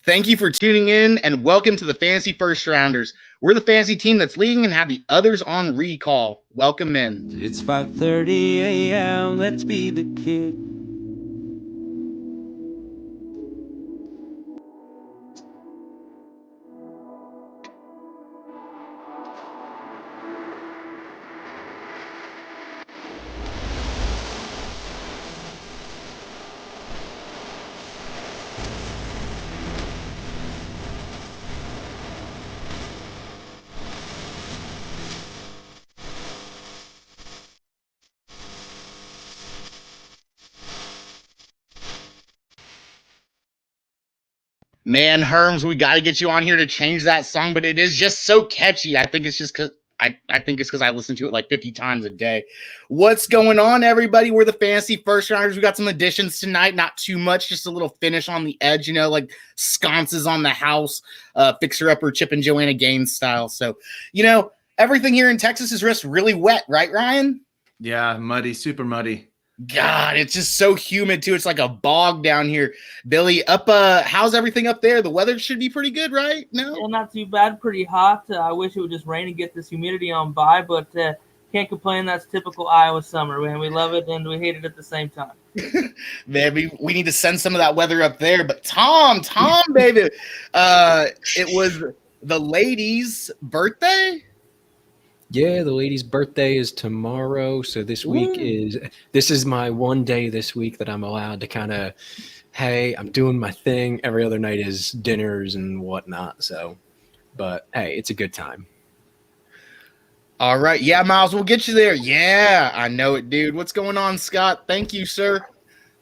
Thank you for tuning in and welcome to the Fantasy First Rounders. We're the fantasy team that's leading and have the others on recall. Welcome in. It's 5:30 a.m. Let's be the kid. Man, Herms, we got to get you on here to change that song, but it is just so catchy. I think it's just because I think it's because I listen to it like 50 times a day. What's going on, everybody? We're the Fantasy First Rounders. We got some additions tonight, not too much, just a little finish on the edge, like sconces on the house, fixer upper Chip and Joanna Gaines style. So, everything here in Texas is just really wet, right, Ryan? Yeah, muddy, super muddy. God, it's just so humid too. It's like a bog down here. Billy, how's everything up there? The weather should be pretty good, right? No? Yeah, not too bad. Pretty hot. I wish it would just rain and get this humidity on by, but can't complain. That's typical Iowa summer, man. We love it and we hate it at the same time. Man, we need to send some of that weather up there. But Tom, baby, it was the lady's birthday. Yeah, the lady's birthday is tomorrow, so this is my one day this week that I'm allowed to kind of, hey, I'm doing my thing. Every other night is dinners and whatnot. So, but hey, it's a good time. All right, yeah, Miles, we'll get you there. Yeah, I know it, dude. What's going on, Scott? Thank you, sir.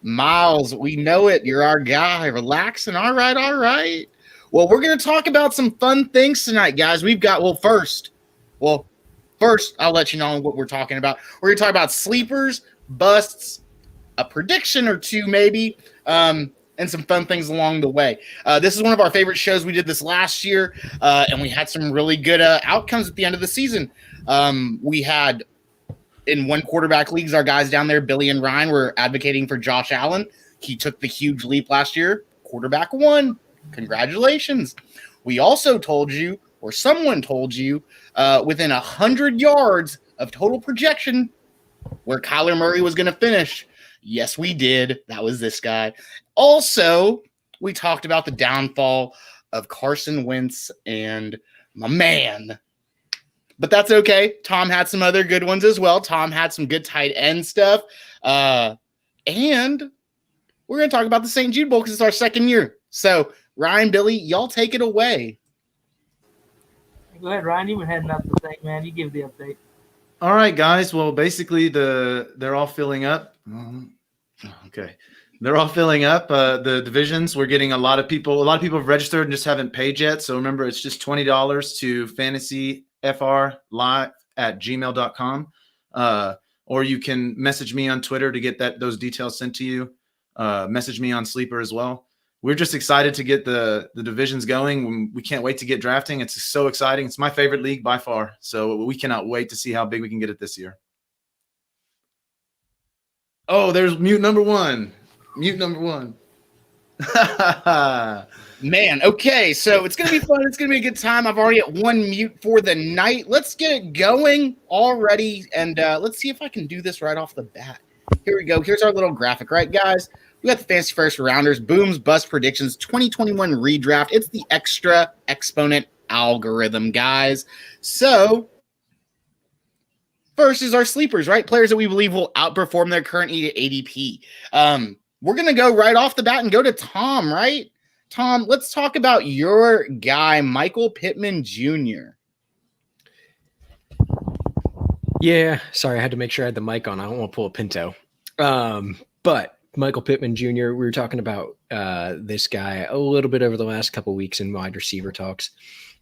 Miles, we know it. You're our guy. Relaxing. All right. Well, we're gonna talk about some fun things tonight, guys. First, I'll let you know what we're talking about. We're going to talk about sleepers, busts, a prediction or two maybe, and some fun things along the way. This is one of our favorite shows. We did this last year, and we had some really good outcomes at the end of the season. We had, in one quarterback leagues, our guys down there, Billy and Ryan, were advocating for Josh Allen. He took the huge leap last year. Quarterback won. Congratulations. We also told you, or someone told you, within 100 yards of total projection where Kyler Murray was going to finish. Yes, we did. That was this guy. Also, we talked about the downfall of Carson Wentz and my man. But that's okay. Tom had some other good ones as well. Tom had some good tight end stuff. And we're going to talk about the St. Jude Bowl because it's our second year. So, Ryan, Billy, y'all take it away. Go ahead, Ryan. You've been heading up the thing, man. You give the update. All right, guys. Well, basically, they're all filling up. Okay, they're all filling up. The divisions. We're getting a lot of people. A lot of people have registered and just haven't paid yet. So remember, it's just $20 to fantasyfrlive@gmail.com, or you can message me on Twitter to get those details sent to you. Message me on Sleeper as well. We're just excited to get the divisions going. We can't wait to get drafting. It's so exciting. It's my favorite league by far. So we cannot wait to see how big we can get it this year. Oh, there's mute number one. Man, okay, so it's going to be fun. It's going to be a good time. I've already got one mute for the night. Let's get it going already, and let's see if I can do this right off the bat. Here we go. Here's our little graphic, right, guys? We got the Fantasy First Rounders, Booms, Bust Predictions, 2021 Redraft. It's the extra Exponent algorithm, guys. So, first is our sleepers, right? Players that we believe will outperform their current ADP. We're going to go right off the bat and go to Tom, right? Tom, let's talk about your guy, Michael Pittman Jr. Yeah, sorry, I had to make sure I had the mic on. I don't want to pull a Pinto. But Michael Pittman Jr., we were talking about this guy a little bit over the last couple of weeks in wide receiver talks.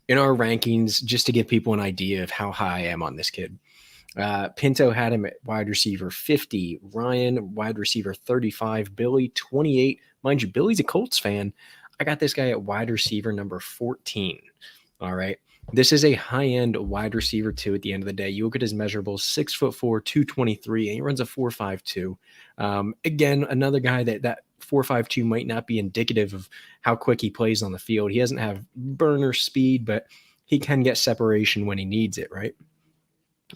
In our rankings, just to give people an idea of how high I am on this kid. Pinto had him at wide receiver 50, Ryan wide receiver 35, Billy 28. Mind you, Billy's a Colts fan. I got this guy at wide receiver number 14. All right. This is a high-end wide receiver too. At the end of the day, you look at his measurables: 6'4", 223, and he runs a 4.52. Again, another guy that 4.52 might not be indicative of how quick he plays on the field. He doesn't have burner speed, but he can get separation when he needs it, right?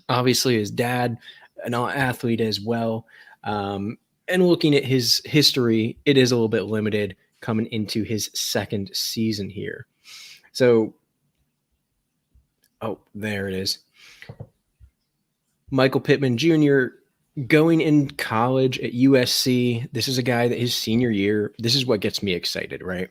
Obviously, his dad, an athlete as well. And looking at his history, it is a little bit limited coming into his second season here. So, oh, there it is. Michael Pittman Jr. going in college at USC. This is a guy that his senior year, this is what gets me excited, right?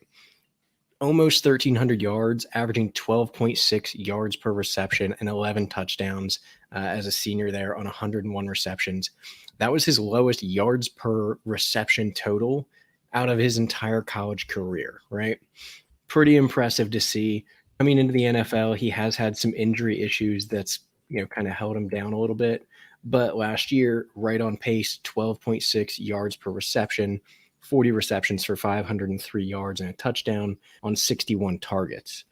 Almost 1,300 yards, averaging 12.6 yards per reception and 11 touchdowns as a senior there on 101 receptions. That was his lowest yards per reception total out of his entire college career, right? Pretty impressive to see. Coming into the NFL, he has had some injury issues that's, kind of held him down a little bit. But last year, right on pace, 12.6 yards per reception, 40 receptions for 503 yards and a touchdown on 61 targets.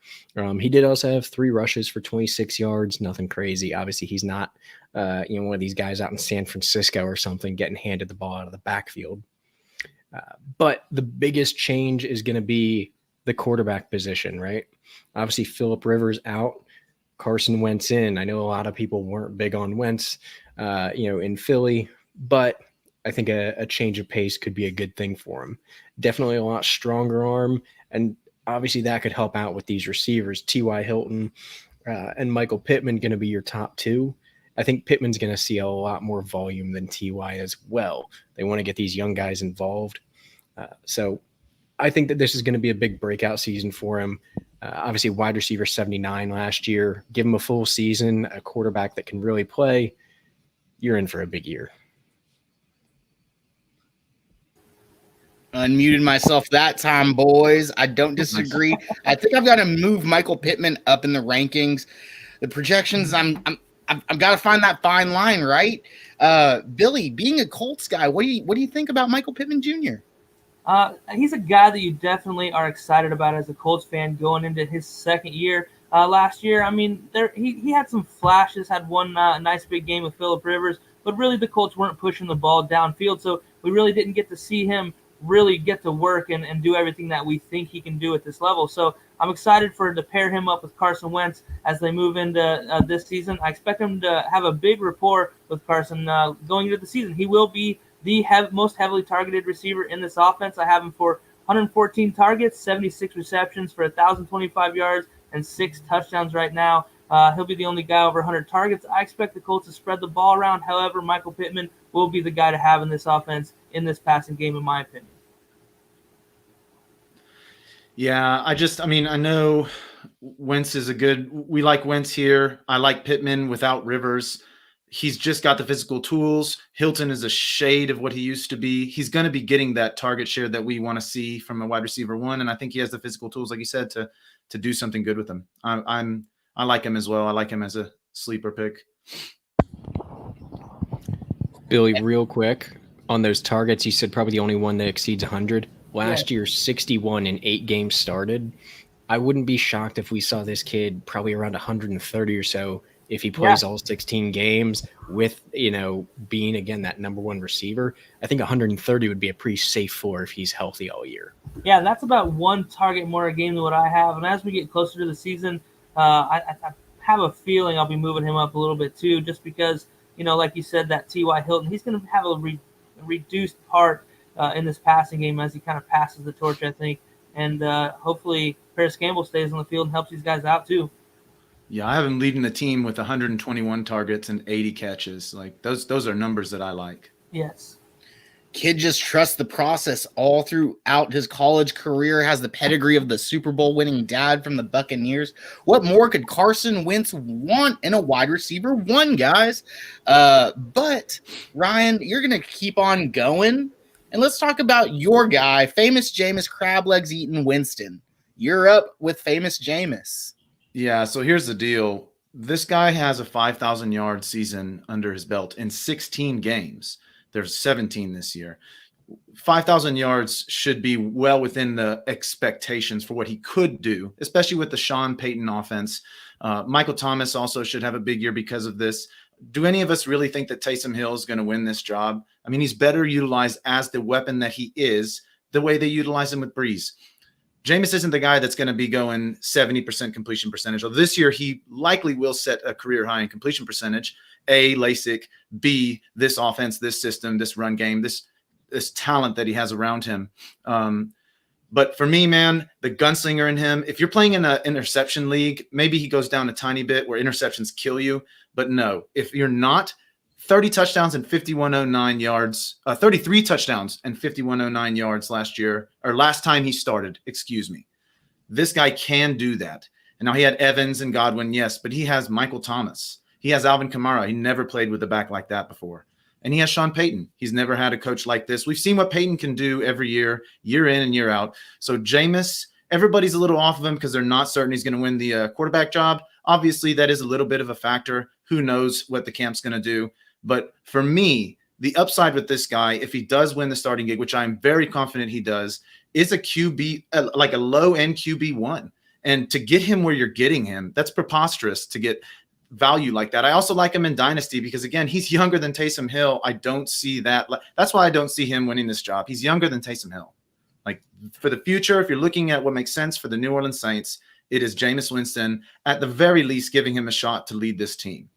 He did also have 3 rushes for 26 yards, nothing crazy. Obviously, he's not one of these guys out in San Francisco or something getting handed the ball out of the backfield. But the biggest change is going to be the quarterback position, right? Obviously, Phillip Rivers out, Carson Wentz in. I know a lot of people weren't big on Wentz, in Philly, but I think a change of pace could be a good thing for him. Definitely a lot stronger arm, and obviously that could help out with these receivers. T.Y. Hilton and Michael Pittman going to be your top 2. I think Pittman's going to see a lot more volume than T.Y. as well. They want to get these young guys involved. So I think that this is going to be a big breakout season for him. Obviously, wide receiver 79 last year. Give him a full season, a quarterback that can really play. You're in for a big year. Unmuted myself that time, boys. I don't disagree. I think I've got to move Michael Pittman up in the rankings. The projections, I've got to find that fine line, right? Billy, being a Colts guy, what do you think about Michael Pittman Jr.? He's a guy that you definitely are excited about as a Colts fan going into his second year. Last year, I mean, he had some flashes, had one nice big game with Phillip Rivers, but really the Colts weren't pushing the ball downfield, so we really didn't get to see him really get to work and do everything that we think he can do at this level. So I'm excited to pair him up with Carson Wentz as they move into this season. I expect him to have a big rapport with Carson going into the season. He will be the most heavily targeted receiver in this offense. I have him for 114 targets, 76 receptions for 1,025 yards, and 6 touchdowns right now. He'll be the only guy over 100 targets. I expect the Colts to spread the ball around. However, Michael Pittman will be the guy to have in this offense in this passing game, in my opinion. Yeah, I know Wentz is we like Wentz here. I like Pittman without Rivers. He's just got the physical tools. Hilton is a shade of what he used to be. He's going to be getting that target share that we want to see from a wide receiver 1. And I think he has the physical tools, like you said, to do something good with him. I like him as well. I like him as a sleeper pick. Billy, real quick on those targets, you said probably the only one that exceeds 100. Last year, 61 in 8 games started. I wouldn't be shocked if we saw this kid probably around 130 or so if he plays all 16 games with, being, again, that number 1 receiver. I think 130 would be a pretty safe floor if he's healthy all year. Yeah, that's about 1 target more a game than what I have. And as we get closer to the season, I have a feeling I'll be moving him up a little bit too, just because, like you said, that T.Y. Hilton, he's going to have a reduced part in this passing game as he kind of passes the torch, I think. And hopefully Paris Campbell stays on the field and helps these guys out too. Yeah, I have him leading the team with 121 targets and 80 catches. Like those are numbers that I like. Yes. Kid just trusts the process all throughout his college career, has the pedigree of the Super Bowl winning dad from the Buccaneers. What more could Carson Wentz want in a wide receiver 1, guys? But Ryan, you're going to keep on going. And let's talk about your guy, famous Jameis Crab Legs Eaton Winston. You're up with famous Jameis. Yeah, so here's the deal. This guy has a 5,000-yard season under his belt in 16 games. There's 17 this year. 5,000 yards should be well within the expectations for what he could do, especially with the Sean Payton offense. Michael Thomas also should have a big year because of this. Do any of us really think that Taysom Hill is going to win this job? I mean, he's better utilized as the weapon that he is. the way they utilize him with Breeze. Jameis isn't the guy that's going to be going 70% completion percentage. Although this year, he likely will set a career high in completion percentage. A, LASIK. B, this offense, this system, this run game, this talent that he has around him. But for me, man, the gunslinger in him, if you're playing in an interception league, maybe he goes down a tiny bit where interceptions kill you. But no, if you're not, 30 touchdowns and 5,109 yards, 33 touchdowns and 5,109 yards last time he started, excuse me. This guy can do that. And now he had Evans and Godwin, yes, but he has Michael Thomas. He has Alvin Kamara. He never played with a back like that before. And he has Sean Payton. He's never had a coach like this. We've seen what Payton can do every year in and year out. So Jameis, everybody's a little off of him because they're not certain he's going to win the quarterback job. Obviously, that is a little bit of a factor. Who knows what the camp's going to do? But for me, the upside with this guy, if he does win the starting gig, which I'm very confident he does, is a QB, like a low-end QB1. And to get him where you're getting him, that's preposterous to get value like that. I also like him in Dynasty because, again, he's younger than Taysom Hill. I don't see that. That's why I don't see him winning this job. He's younger than Taysom Hill. Like, for the future, if you're looking at what makes sense for the New Orleans Saints, it is Jameis Winston, at the very least, giving him a shot to lead this team.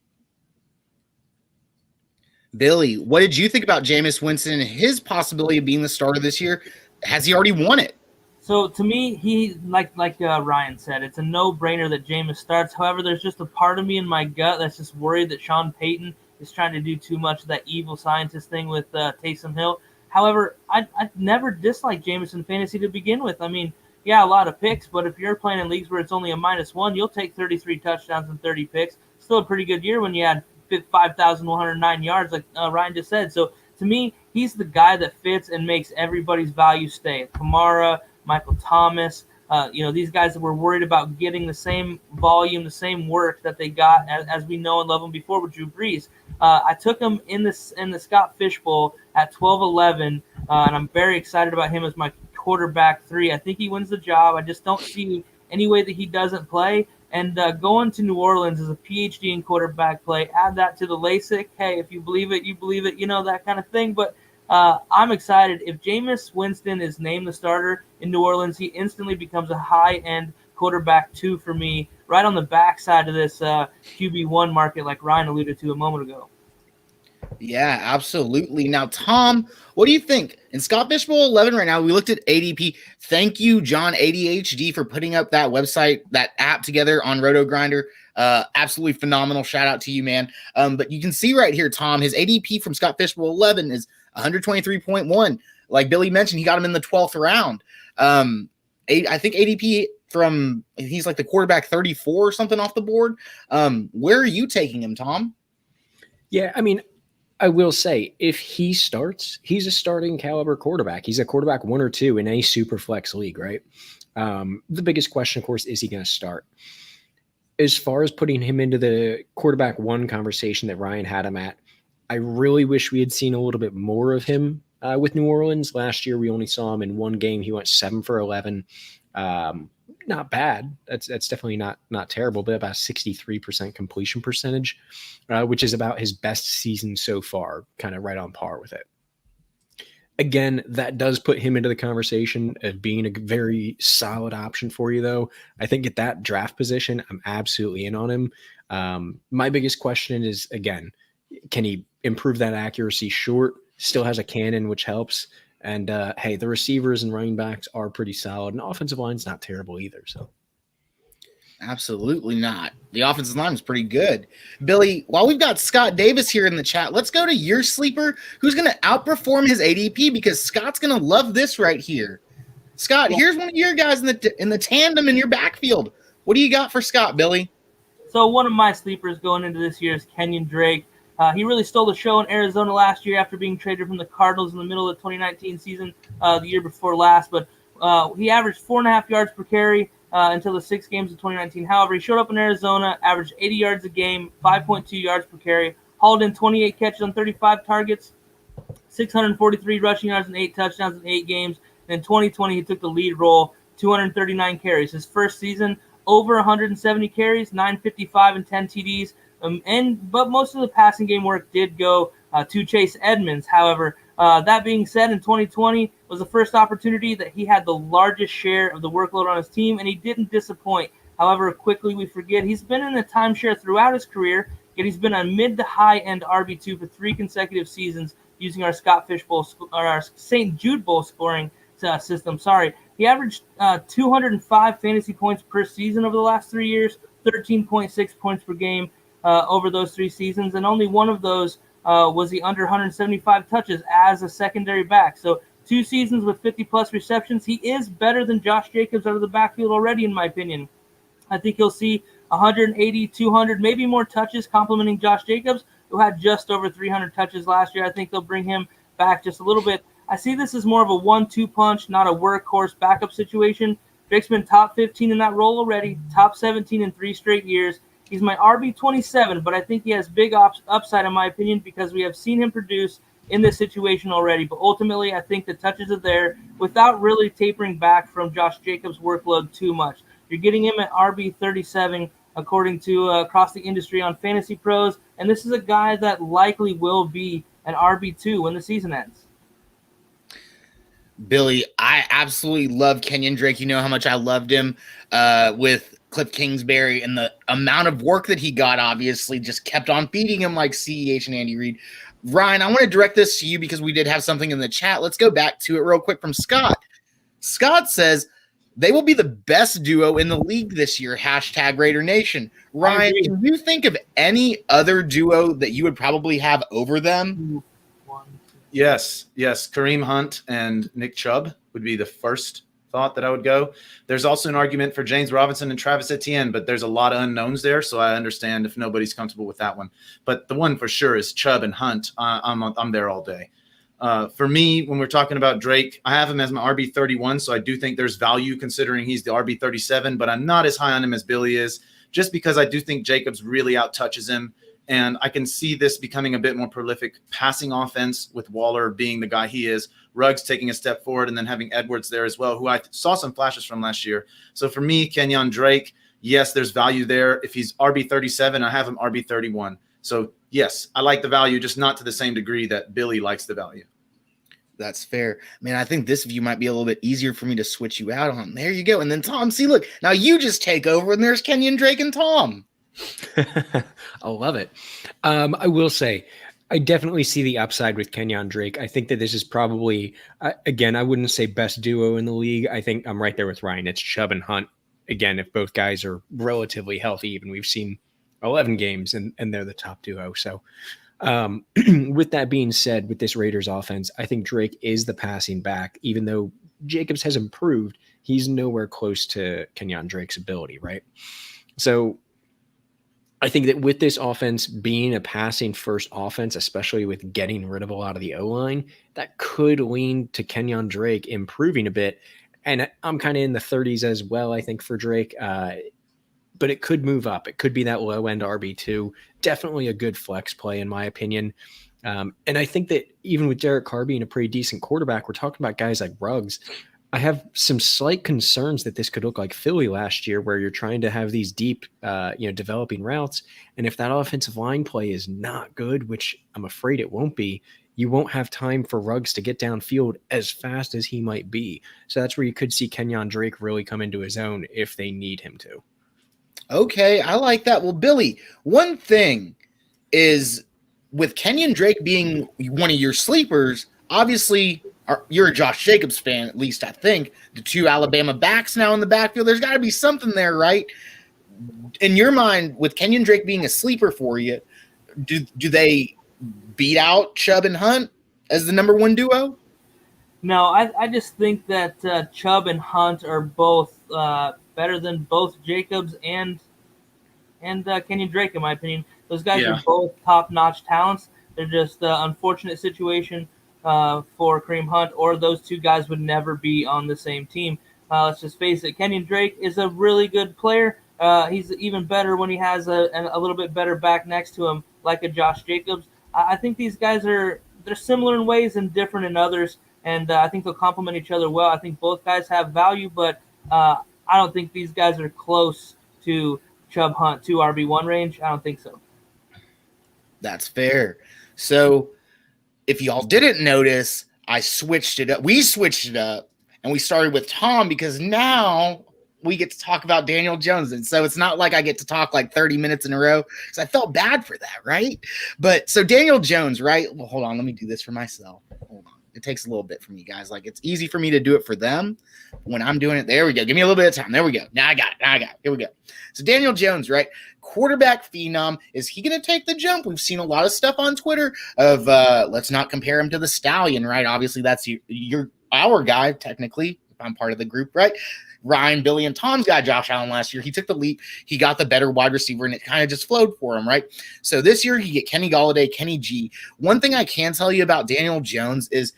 Billy, what did you think about Jameis Winston and his possibility of being the starter this year? Has he already won it? So to me, he like Ryan said, it's a no-brainer that Jameis starts. However, there's just a part of me in my gut that's just worried that Sean Payton is trying to do too much of that evil scientist thing with Taysom Hill. However, I never disliked Jameis in fantasy to begin with. I mean, yeah, a lot of picks, but if you're playing in leagues where it's only a -1, you'll take 33 touchdowns and 30 picks. Still a pretty good year when you had 5,109 yards, like Ryan just said. So to me, he's the guy that fits and makes everybody's value stay. Kamara, Michael Thomas, these guys that were worried about getting the same volume, the same work that they got as we know and love them before with Drew Brees. I took him in the Scott Fish Bowl at 12-11, and I'm very excited about him as my quarterback 3. I think he wins the job. I just don't see any way that he doesn't play. And going to New Orleans is a PhD in quarterback play. Add that to the LASIK. Hey, if you believe it, you believe it, that kind of thing. But I'm excited. If Jameis Winston is named the starter in New Orleans, he instantly becomes a high-end quarterback 2 for me, right on the backside of this QB1 market like Ryan alluded to a moment ago. Yeah, absolutely. Now, Tom, what do you think? In Scott Fish Bowl 11 right now, we looked at ADP. Thank you, John ADHD, for putting up that website, that app together on Roto Grinder. Absolutely phenomenal. Shout out to you, man. But you can see right here, Tom, his ADP from Scott Fish Bowl 11 is 123.1. Like Billy mentioned, he got him in the 12th round. I think ADP he's like the quarterback 34 or something off the board. Where are you taking him, Tom? Yeah, I mean, I will say, if he starts, he's a starting caliber quarterback. He's a quarterback 1 or 2 in any super flex league, right? The biggest question, of course, is he going to start? As far as putting him into the quarterback 1 conversation that Ryan had him at, I really wish we had seen a little bit more of him with New Orleans. Last year, we only saw him in 1 game. He went 7 for 11. Not bad. That's definitely not terrible, but about 63% completion percentage, which is about his best season so far, kind of right on par with it. Again, that does put him into the conversation of being a very solid option for you, though. I think at that draft position, I'm absolutely in on him. My biggest question is, again, can he improve that accuracy short? Still has a cannon, which helps. And, hey, the receivers and running backs are pretty solid, and offensive line's not terrible either. So, absolutely not. The offensive line is pretty good. Billy, while we've got Scott Davis here in the chat, let's go to your sleeper who's going to outperform his ADP because Scott's going to love this right here. Scott, here's one of your guys in the tandem in your backfield. What do you got for Scott, Billy? So one of my sleepers going into this year is Kenyon Drake. He really stole the show in Arizona last year after being traded from the Cardinals in the middle of the 2019 season, the year before last. But he averaged 4.5 yards per carry until the 6 games of 2019. However, he showed up in Arizona, averaged 80 yards a game, 5.2 yards per carry, hauled in 28 catches on 35 targets, 643 rushing yards and 8 touchdowns in 8 games. And in 2020, he took the lead role, 239 carries. His first season, over 170 carries, 955 and 10 TDs. But most of the passing game work did go to Chase Edmonds. However, That being said, in 2020 was the first opportunity that he had the largest share of the workload on his team, and he didn't disappoint. However, quickly we forget he's been in a timeshare throughout his career, yet he's been a mid to high end RB2 for 3 consecutive seasons using our Scott Fish Bowl or our St. Jude Bowl scoring system. Sorry, he averaged 205 fantasy points per season over the last 3 years, 13.6 points per game over those 3 seasons, and only one of those was the under 175 touches as a secondary back. So 2 seasons with 50-plus receptions. He is better than Josh Jacobs out of the backfield already, in my opinion. I think he'll see 180, 200, maybe more touches complimenting Josh Jacobs, who had just over 300 touches last year. I think they'll bring him back just a little bit. I see this as more of a 1-2 punch, not a workhorse backup situation. Drake's been top 15 in that role already, top 17 in 3 straight years. He's my RB27, but I think he has big upside, in my opinion, because we have seen him produce in this situation already. But ultimately, I think the touches are there without really tapering back from Josh Jacobs' workload too much. You're getting him at RB37, according to across the industry on Fantasy Pros, and this is a guy that likely will be an RB2 when the season ends. Billy, I absolutely love Kenyon Drake. You know how much I loved him with Cliff Kingsbury, and the amount of work that he got obviously just kept on feeding him like CEH and Andy Reid. Ryan, I want to direct this to you because we did have something in the chat. Let's go back to it real quick from Scott. Scott says they will be the best duo in the league this year, # Raider Nation. Ryan, can you think of any other duo that you would probably have over them? Yes. Kareem Hunt and Nick Chubb would be the first thought that I would go. There's also an argument for James Robinson and Travis Etienne, but there's a lot of unknowns there, so I understand if nobody's comfortable with that one. But the one for sure is Chubb and Hunt. I'm there all day. For me, when we're talking about Drake, I have him as my RB31, so I do think there's value considering he's the RB37, but I'm not as high on him as Billy is, just because I do think Jacobs really outtouches him. And I can see this becoming a bit more prolific passing offense with Waller being the guy he is, Ruggs taking a step forward, and then having Edwards there as well, who I saw some flashes from last year. So for me, Kenyon Drake, yes, there's value there. If he's RB37, I have him RB31. So yes, I like the value, just not to the same degree that Billy likes the value. That's fair. Man, I think this view might be a little bit easier for me to switch you out on. There you go. And then Tom, see, look, now you just take over, and there's Kenyon Drake and Tom. I love it. I will say, I definitely see the upside with Kenyon Drake. I think that this is probably, again, I wouldn't say best duo in the league. I think I'm right there with Ryan. It's Chubb and Hunt. Again, if both guys are relatively healthy, even we've seen 11 games and they're the top duo. So with that being said, with this Raiders offense, I think Drake is the passing back. Even though Jacobs has improved, he's nowhere close to Kenyon Drake's ability, right? So I think that with this offense being a passing first offense, especially with getting rid of a lot of the O-line, that could lean to Kenyon Drake improving a bit. And I'm kind of in the 30s as well, I think, for Drake. But it could move up. It could be that low-end RB2. Definitely a good flex play, in my opinion. And I think that even with Derek Carr being a pretty decent quarterback, we're talking about guys like Ruggs. I have some slight concerns that this could look like Philly last year, where you're trying to have these deep, developing routes. And if that offensive line play is not good, which I'm afraid it won't be, you won't have time for Ruggs to get downfield as fast as he might be. So that's where you could see Kenyon Drake really come into his own if they need him to. Okay, I like that. Well, Billy, one thing is with Kenyon Drake being one of your sleepers, obviously you're a Josh Jacobs fan, at least I think. The 2 Alabama backs now in the backfield, there's got to be something there, right? In your mind, with Kenyon Drake being a sleeper for you, do they beat out Chubb and Hunt as the number 1 duo? No, I just think that Chubb and Hunt are both better than both Jacobs and Kenyon Drake, in my opinion. Those guys are both top-notch talents. They're just unfortunate situation for Kareem Hunt, or those 2 guys would never be on the same team. Let's just face it, Kenyon Drake is a really good player. He's even better when he has a little bit better back next to him, like a Josh Jacobs. I think these guys they're similar in ways and different in others, and I think they'll complement each other well. I think both guys have value, but I don't think these guys are close to Chubb Hunt 2 RB1 range. I don't think so. That's fair. So if y'all didn't notice, I switched it up. We switched it up, and we started with Tom because now we get to talk about Daniel Jones. And so it's not like I get to talk like 30 minutes in a row because I felt bad for that, right? But so Daniel Jones, right? Well, hold on. Let me do this for myself. Hold on. It takes a little bit from you guys. Like, it's easy for me to do it for them. When I'm doing it, there we go. Give me a little bit of time. There we go. Now I got it. Here we go. So Daniel Jones, right? Quarterback phenom. Is he going to take the jump? We've seen a lot of stuff on Twitter of let's not compare him to the Stallion, right? Obviously, that's our guy, technically, if I'm part of the group, right? Ryan, Billy, and Tom's guy, Josh Allen, last year. He took the leap. He got the better wide receiver, and it kind of just flowed for him, right? So this year, you get Kenny Galladay, Kenny G. One thing I can tell you about Daniel Jones is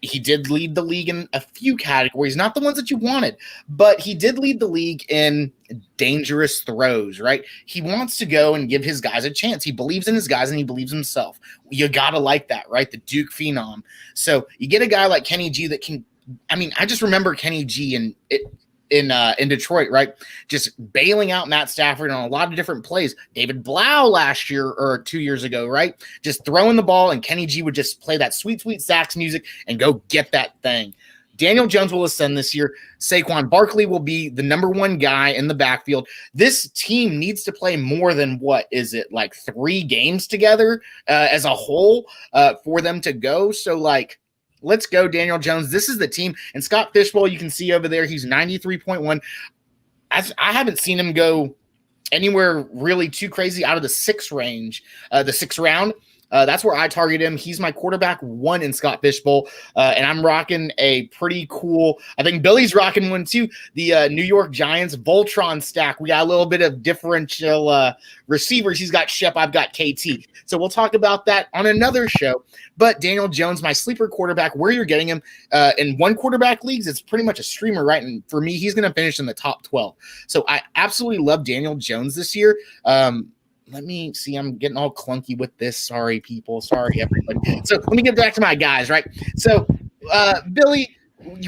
he did lead the league in a few categories, not the ones that you wanted, but he did lead the league in dangerous throws, right? He wants to go and give his guys a chance. He believes in his guys and he believes himself. You got to like that, right? The Duke phenom. So you get a guy like Kenny G that can, I just remember Kenny G in Detroit, right? Just bailing out Matt Stafford on a lot of different plays. David Blau last year or 2 years ago, right? Just throwing the ball, and Kenny G would just play that sweet, sweet sax music and go get that thing. Daniel Jones will ascend this year. Saquon Barkley will be the number one guy in the backfield. This team needs to play more than like 3 games together as a whole for them to go. So like, let's go, Daniel Jones. This is the team. And Scott Fishbowl, you can see over there, he's 93.1. I haven't seen him go anywhere really too crazy out of the 6 range, the 6th round. That's where I target him. He's my quarterback 1 in Scott Fishbowl, and I'm rocking a pretty cool. I think Billy's rocking one too. The New York Giants Voltron stack. We got a little bit of differential receivers. He's got Shep. I've got KT. So we'll talk about that on another show. But Daniel Jones, my sleeper quarterback, where you're getting him in one quarterback leagues, it's pretty much a streamer, right? And for me, he's going to finish in the top 12. So I absolutely love Daniel Jones this year. Let me see. I'm getting all clunky with this. Sorry, people. Sorry, everybody. So let me get back to my guys, right? So, Billy,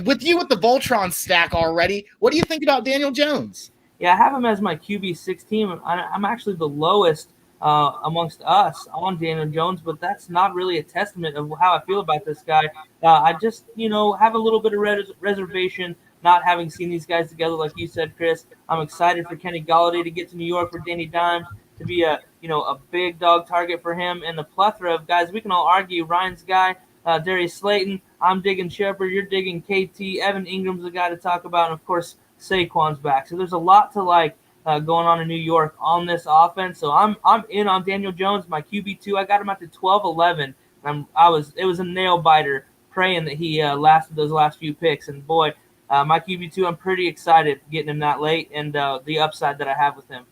with the Voltron stack already, what do you think about Daniel Jones? Yeah, I have him as my QB6 team. I'm actually the lowest amongst us on Daniel Jones, but that's not really a testament of how I feel about this guy. I just, have a little bit of reservation not having seen these guys together, like you said, Chris. I'm excited for Kenny Galladay to get to New York for Danny Dimes, to be a big dog target for him, and the plethora of guys. We can all argue. Ryan's guy, Darius Slayton. I'm digging Shepard. You're digging KT. Evan Ingram's the guy to talk about, and of course Saquon's back. So there's a lot to like going on in New York on this offense. So I'm in on Daniel Jones, my QB2. I got him at the 12-11. It was a nail biter praying that he lasted those last few picks. And boy, my QB2, I'm pretty excited getting him that late and the upside that I have with him.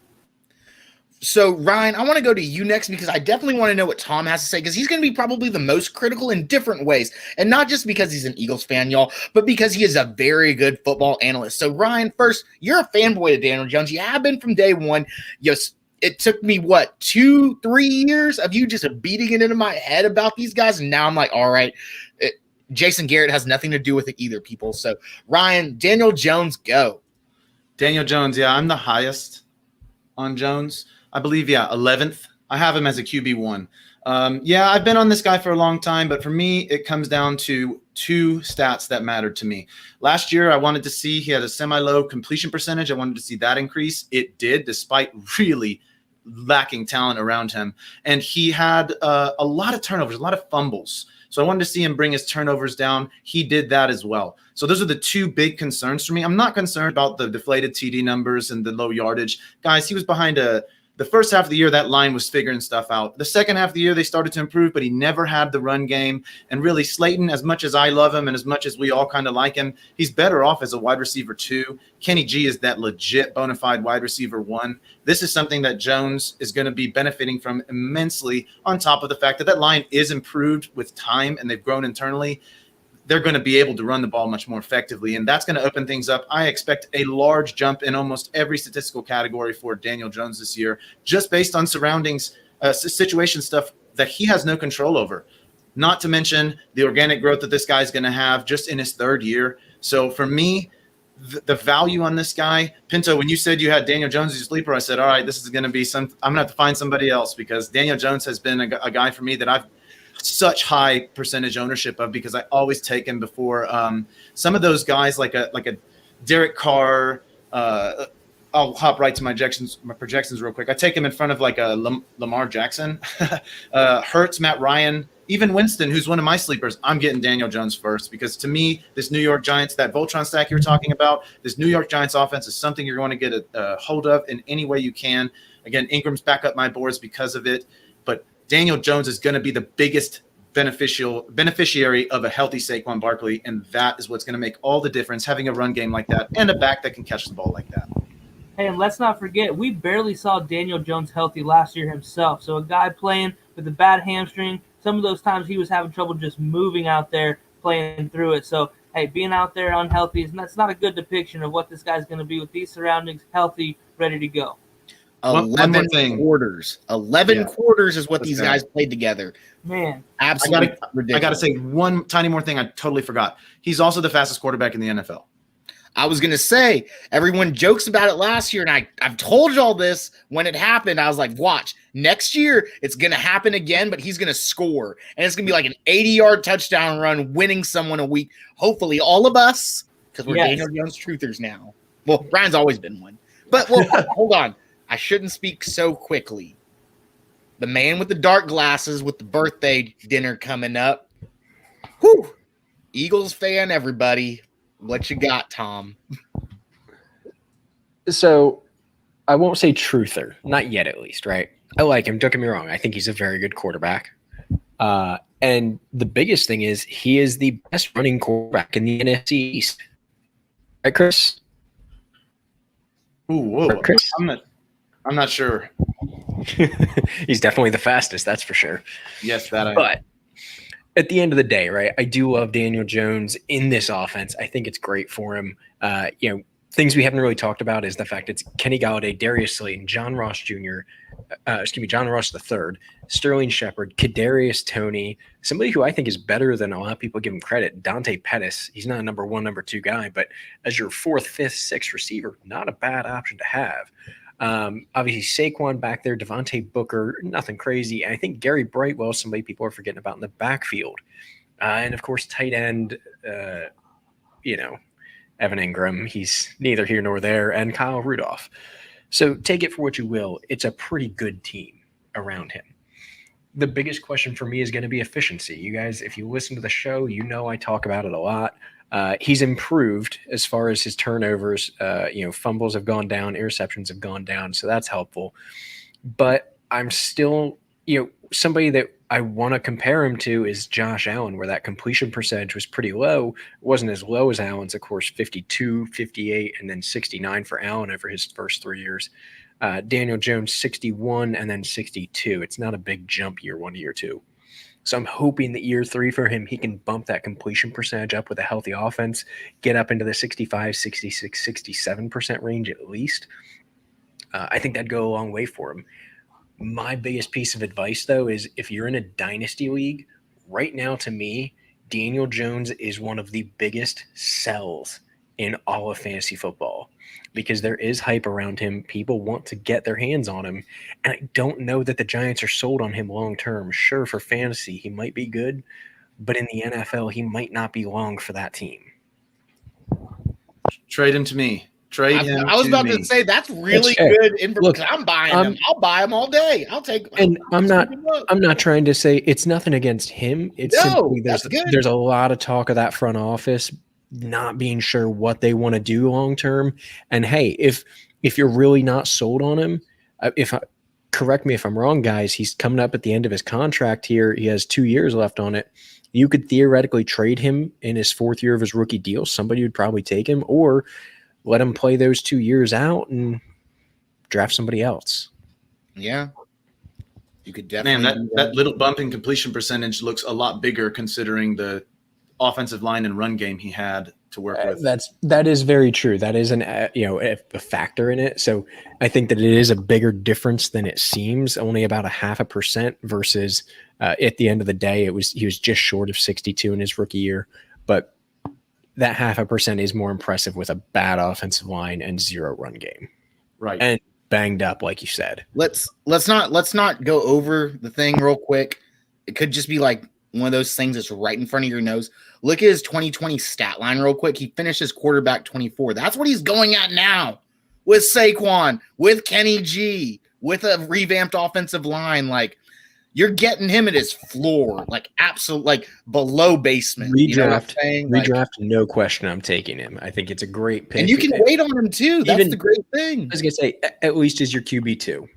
So, Ryan, I want to go to you next because I definitely want to know what Tom has to say because he's going to be probably the most critical in different ways. And not just because he's an Eagles fan, y'all, but because he is a very good football analyst. So, Ryan, first, you're a fanboy of Daniel Jones. You have been from day one. It took me, 2-3 years of you just beating it into my head about these guys. And now I'm like, all right, Jason Garrett has nothing to do with it either, people. So, Ryan, Daniel Jones, go. Daniel Jones, yeah, I'm the highest on Jones. I believe, 11th. I have him as a QB1. I've been on this guy for a long time, but for me, it comes down to 2 stats that mattered to me. Last year, I wanted to see he had a semi-low completion percentage. I wanted to see that increase. It did, despite really lacking talent around him. And he had a lot of turnovers, a lot of fumbles. So I wanted to see him bring his turnovers down. He did that as well. So those are the 2 big concerns for me. I'm not concerned about the deflated TD numbers and the low yardage. Guys, he was behind the first half of the year, that line was figuring stuff out. The second half of the year, they started to improve, but he never had the run game. And really, Slayton, as much as I love him and as much as we all kind of like him, he's better off as a wide receiver 2. Kenny G is that legit bona fide wide receiver 1. This is something that Jones is going to be benefiting from immensely, on top of the fact that line is improved with time and they've grown internally. They're going to be able to run the ball much more effectively, and that's going to open things up. I expect a large jump in almost every statistical category for Daniel Jones this year, just based on surroundings, situation stuff that he has no control over, not to mention the organic growth that this guy's going to have just in his 3rd year. So for me, the value on this guy, Pinto, when you said you had Daniel Jones as your sleeper, I said, all right, this is going to be I'm going to have to find somebody else because Daniel Jones has been a guy for me that I've such high percentage ownership of, because I always take him before some of those guys like a Derek Carr. I'll hop right to my projections real quick. I take him in front of like a Lamar Jackson, Hurts, Matt Ryan, even Winston, who's one of my sleepers. I'm getting Daniel Jones first, because to me, this New York Giants, that Voltron stack you were talking about, this New York Giants offense is something you're going to get a hold of in any way you can. Again, Ingram's back up my boards because of it, but Daniel Jones is going to be the biggest beneficiary of a healthy Saquon Barkley, and that is what's going to make all the difference, having a run game like that and a back that can catch the ball like that. Hey, and let's not forget, we barely saw Daniel Jones healthy last year himself. So a guy playing with a bad hamstring, some of those times he was having trouble just moving out there, playing through it. So, hey, being out there unhealthy, that's not a good depiction of what this guy's going to be with these surroundings, healthy, ready to go. 11 quarters. 11 quarters is what these guys played together. Man. Absolutely ridiculous. I got to say one tiny more thing I totally forgot. He's also the fastest quarterback in the NFL. I was going to say, everyone jokes about it last year, and I've told you all this when it happened. I was like, watch, next year it's going to happen again, but he's going to score. And it's going to be like an 80-yard touchdown run, winning someone a week. Hopefully all of us, because we're Daniel Jones truthers now. Well, Ryan's always been one. But, well, hold on. I shouldn't speak so quickly. The man with the dark glasses with the birthday dinner coming up. Whew. Eagles fan, everybody. What you got, Tom? So I won't say truther, not yet at least, right? I like him. Don't get me wrong. I think he's a very good quarterback. And the biggest thing is he is the best running quarterback in the NFC East. Right, Chris? Ooh, whoa. Right, Chris? I'm not sure. He's definitely the fastest, that's for sure. Yes, But at the end of the day, right, I do love Daniel Jones in this offense. I think it's great for him. Things we haven't really talked about is the fact it's Kenny Galladay, Darius Slayton, John Ross Jr., John Ross III, Sterling Shepard, Kadarius Toney, somebody who I think is better than a lot of people give him credit, Dante Pettis. He's not a number one, number two guy, but as your fourth, fifth, sixth receiver, not a bad option to have. Obviously Saquon back there, Devontae Booker, nothing crazy. And I think Gary Brightwell, somebody people are forgetting about in the backfield. And of course, tight end, Evan Ingram, he's neither here nor there, and Kyle Rudolph. So take it for what you will. It's a pretty good team around him. The biggest question for me is going to be efficiency. You guys, if you listen to the show, you know I talk about it a lot. He's improved as far as his turnovers. Fumbles have gone down, interceptions have gone down, so that's helpful. But I'm still, somebody that I want to compare him to is Josh Allen, where that completion percentage was pretty low. It wasn't as low as Allen's, of course, 52, 58, and then 69 for Allen over his first 3 years. Daniel Jones, 61, and then 62. It's not a big jump year one to year two. So I'm hoping that year three for him, he can bump that completion percentage up with a healthy offense, get up into the 65, 66, 67% range at least. I think that'd go a long way for him. My biggest piece of advice, though, is if you're in a dynasty league, right now, to me, Daniel Jones is one of the biggest sells in all of fantasy football because there is hype around him. People want to get their hands on him. And I don't know that the Giants are sold on him long term. Sure, for fantasy, he might be good, but in the NFL, he might not be long for that team. Trade him to me. I was about to say that's really good information. Look, I'm buying them. I'll buy them all day. I'm not trying to say it's nothing against him. It's simply there's a lot of talk of that front office not being sure what they want to do long term. And hey, if you're really not sold on him, correct me if I'm wrong, guys, he's coming up at the end of his contract here. He has 2 years left on it. You could theoretically trade him in his fourth year of his rookie deal. Somebody would probably take him, or let him play those 2 years out and draft somebody else. Yeah. You could definitely. Man, that little bump in completion percentage looks a lot bigger considering the offensive line and run game he had to work with. That is very true. That is a factor in it. So I think that it is a bigger difference than it seems. Only about 0.5% versus at the end of the day, he was just short of 62 in his rookie year. But that 0.5% is more impressive with a bad offensive line and zero run game. Right. And banged up, like you said. Let's not go over the thing real quick. it could just be like one of those things that's right in front of your nose. Look at his 2020 stat line real quick. He finished his quarterback 24. That's what he's going at now with Saquon, with Kenny G, with a revamped offensive line. Like, you're getting him at his floor, like absolute, like below basement. Redraft, you know what I'm saying? Like, redraft, no question. I'm taking him. I think it's a great pick. and you can wait on him too. That's Even- the great thing. I was gonna say, at least is your QB2.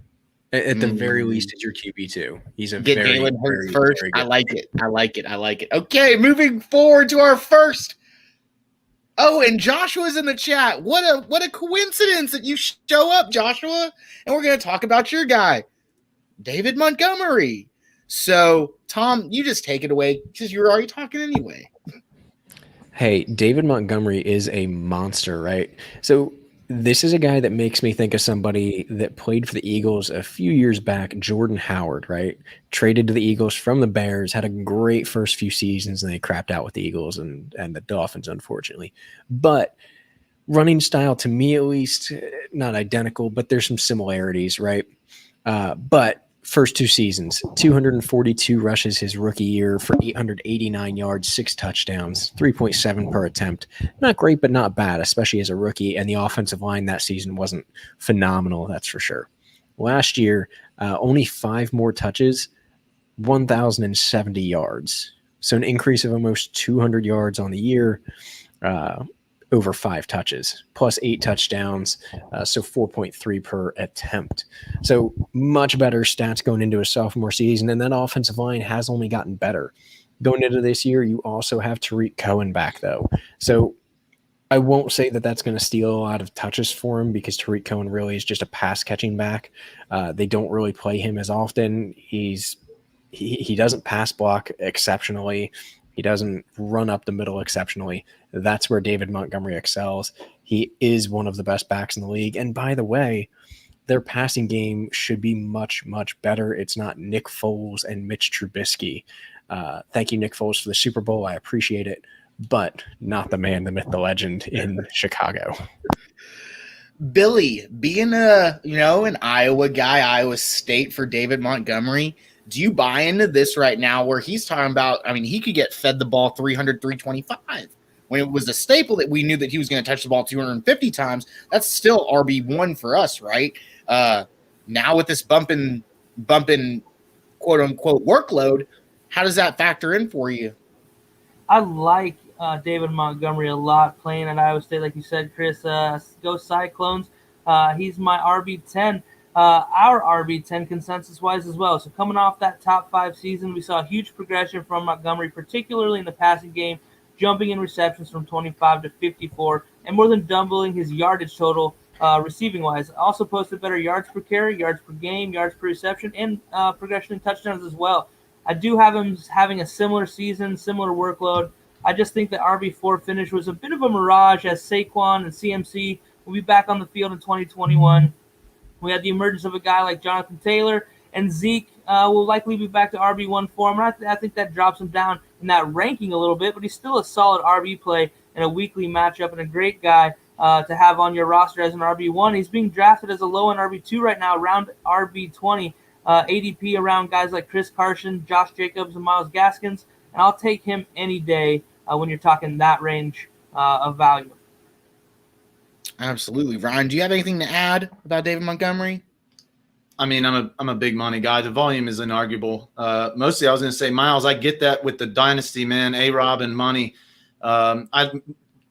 At the very Mm. least, is your QB2. He's a Get very, Jalen Hurts very, first. very I good like pick. it. I like it. I like it. Okay, moving forward to our first. Oh, and Joshua's in the chat. What a coincidence that you show up, Joshua. And we're going to talk about your guy, David Montgomery. So, Tom, you just take it away because you were already talking anyway. Hey, David Montgomery is a monster, right? So this is a guy that makes me think of somebody that played for the Eagles a few years back, Jordan Howard, right? Traded to the Eagles from the Bears, had a great first few seasons, and they crapped out with the Eagles and the Dolphins, unfortunately. But running style, to me at least, not identical, but there's some similarities, right? But first two seasons, 242 rushes his rookie year for 889 yards, 6 touchdowns, 3.7 per attempt. Not great, but not bad, especially as a rookie. And the offensive line that season wasn't phenomenal, that's for sure. Last year, only 5 more touches, 1,070 yards. So an increase of almost 200 yards on the year. Over 5 touches, plus 8 touchdowns, so 4.3 per attempt. So much better stats going into a sophomore season, and that offensive line has only gotten better. Going into this year, you also have Tariq Cohen back, though. So I won't say that that's going to steal a lot of touches for him because Tariq Cohen really is just a pass-catching back. They don't really play him as often. He doesn't pass block exceptionally. He doesn't run up the middle exceptionally. That's where David Montgomery excels. He is one of the best backs in the league. And by the way, their passing game should be much, much better. It's not Nick Foles and Mitch Trubisky. Thank you, Nick Foles, for the Super Bowl. I appreciate it, but not the man, the myth, the legend in Chicago. Billy, being an Iowa guy, Iowa State for David Montgomery, do you buy into this right now where he's talking about, I mean, he could get fed the ball 300, 325 when it was a staple that we knew that he was going to touch the ball 250 times. That's still RB1 for us, right? Now with this bumping quote unquote workload, how does that factor in for you? I like David Montgomery a lot playing at Iowa State, like you said, Chris. Go Cyclones. He's my RB10. Our RB10 consensus-wise as well. So coming off that top 5 season, we saw a huge progression from Montgomery, particularly in the passing game, jumping in receptions from 25 to 54, and more than doubling his yardage total receiving-wise. Also posted better yards per carry, yards per game, yards per reception, and progression in touchdowns as well. I do have him having a similar season, similar workload. I just think the RB4 finish was a bit of a mirage as Saquon and CMC will be back on the field in 2021. We had the emergence of a guy like Jonathan Taylor, and Zeke will likely be back to RB1 form. And I think that drops him down in that ranking a little bit, but he's still a solid RB play in a weekly matchup and a great guy to have on your roster as an RB1. He's being drafted as a low-end RB2 right now, around RB20, ADP around guys like Chris Carson, Josh Jacobs, and Myles Gaskins. And I'll take him any day when you're talking that range of value. Absolutely. Ryan, do you have anything to add about David Montgomery? I mean, I'm a big money guy. The volume is inarguable. Mostly, I was going to say, Miles, I get that with the dynasty, man, A-Rob and money. I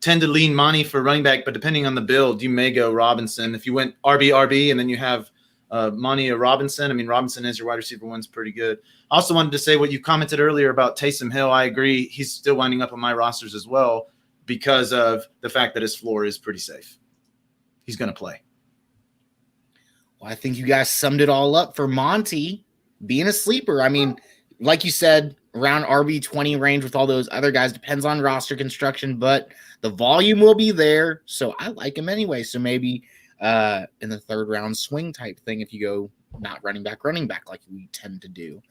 tend to lean money for running back, but depending on the build, you may go Robinson. If you went RB, and then you have money or Robinson, I mean, Robinson as your wide receiver one's pretty good. I also wanted to say what you commented earlier about Taysom Hill. I agree. He's still winding up on my rosters as well because of the fact that his floor is pretty safe. He's going to play. Well, I think you guys summed it all up for Monty being a sleeper. I mean, like you said, around RB20 range with all those other guys, depends on roster construction, but the volume will be there. So I like him anyway. So maybe in the 3rd round swing type thing, if you go not running back like we tend to do.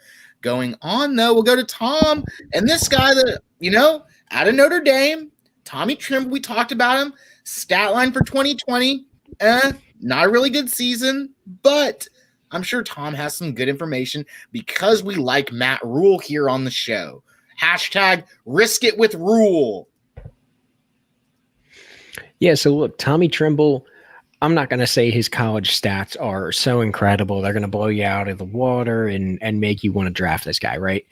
Going on, though, we'll go to Tom. And this guy that, out of Notre Dame, Tommy Trimble, we talked about him. Stat line for 2020, not a really good season, but I'm sure Tom has some good information because we like Matt Rule here on the show. Hashtag risk it with Rule. Yeah, so look, Tommy Tremble, I'm not going to say his college stats are so incredible. They're going to blow you out of the water and make you want to draft this guy, right?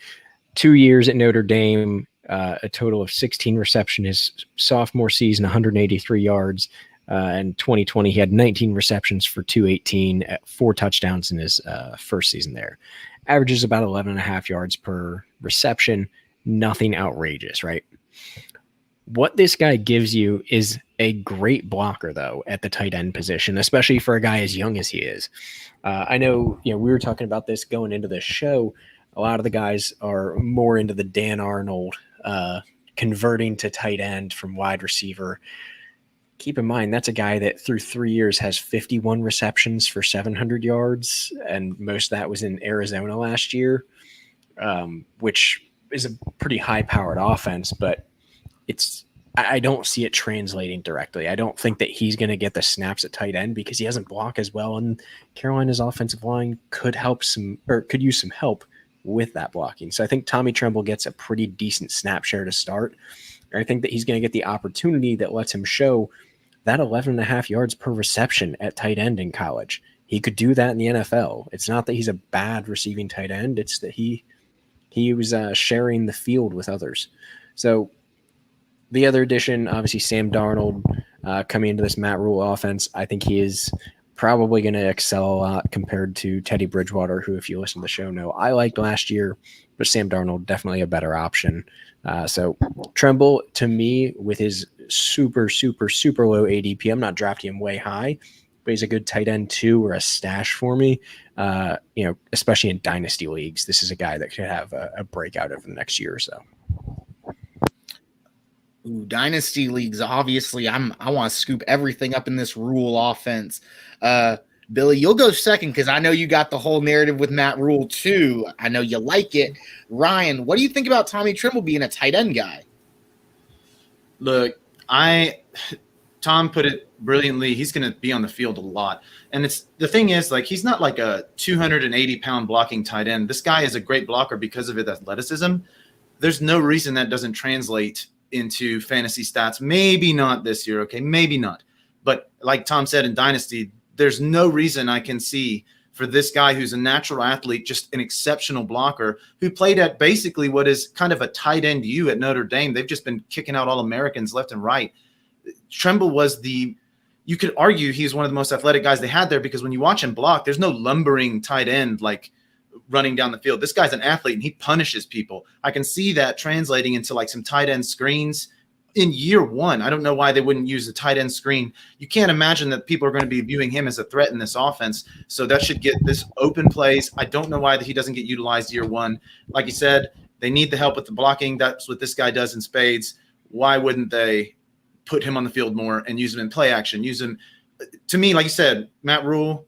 2 years at Notre Dame, a total of 16 receptions his sophomore season, 183 yards. In 2020, he had 19 receptions for 218, 4 touchdowns in his first season there. Averages about 11.5 yards per reception. Nothing outrageous, right? What this guy gives you is a great blocker, though, at the tight end position, especially for a guy as young as he is. I know, we were talking about this going into this show. A lot of the guys are more into the Dan Arnold converting to tight end from wide receiver. Keep in mind, that's a guy that through 3 years has 51 receptions for 700 yards, and most of that was in Arizona last year, which is a pretty high-powered offense, but I don't see it translating directly. I don't think that he's going to get the snaps at tight end because he doesn't block as well, and Carolina's offensive line could use some help with that blocking. So I think Tommy Tremble gets a pretty decent snap share to start. I think that he's going to get the opportunity that lets him show that 11.5 yards per reception at tight end in college. He could do that in the NFL. It's not that he's a bad receiving tight end. It's that he was sharing the field with others. So the other addition, obviously, Sam Darnold coming into this Matt Rule offense. I think he is probably going to excel a lot compared to Teddy Bridgewater, who, if you listen to the show, know I liked last year, but Sam Darnold definitely a better option. So Tremble, to me, with his super, super, super low ADP, I'm not drafting him way high, but he's a good tight end 2 or a stash for me. Especially in dynasty leagues, this is a guy that could have a breakout over the next year or so. Ooh, dynasty leagues, obviously, I want to scoop everything up in this Rule offense. Billy, you'll go second because I know you got the whole narrative with Matt Rule too. I know you like it. Ryan, what do you think about Tommy Tremble being a tight end guy? Look, Tom put it brilliantly. He's going to be on the field a lot. And the thing is, like, he's not like a 280-pound blocking tight end. This guy is a great blocker because of his athleticism. There's no reason that doesn't translate into fantasy stats. Maybe not this year, okay? Maybe not. But like Tom said, in Dynasty, there's no reason I can see for this guy who's a natural athlete, just an exceptional blocker, who played at basically what is kind of a tight end U at Notre Dame. They've just been kicking out All-Americans left and right. Tremble was you could argue he's one of the most athletic guys they had there because when you watch him block, there's no lumbering tight end like running down the field. This guy's an athlete and he punishes people. I can see that translating into like some tight end screens in year one. I don't know why they wouldn't use a tight end screen. You can't imagine that people are going to be viewing him as a threat in this offense. So that should get this open plays. I don't know why he doesn't get utilized year one. Like you said, they need the help with the blocking. That's what this guy does in spades. Why wouldn't they put him on the field more and use him in play action? Use him, to me, like you said, Matt Rule,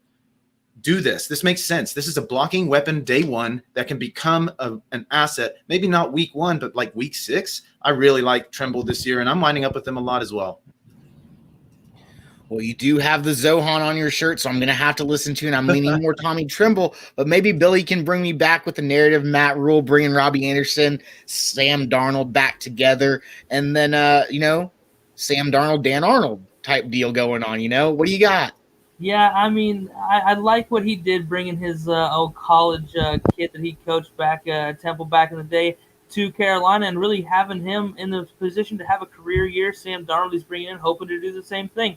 do this. This makes sense. This is a blocking weapon day one that can become an asset. Maybe not week 1, but like week 6. I really like Tremble this year, and I'm lining up with him a lot as well. Well, you do have the Zohan on your shirt, so I'm going to have to listen to, and I'm leaning more Tommy Tremble, but maybe Billy can bring me back with the narrative Matt Rule, bringing Robbie Anderson, Sam Darnold back together, and then, Sam Darnold, Dan Arnold type deal going on, What do you got? Yeah, I mean, I like what he did bringing his old college kid that he coached back at Temple back in the day to Carolina and really having him in the position to have a career year. Sam Darnold he's bringing in, hoping to do the same thing.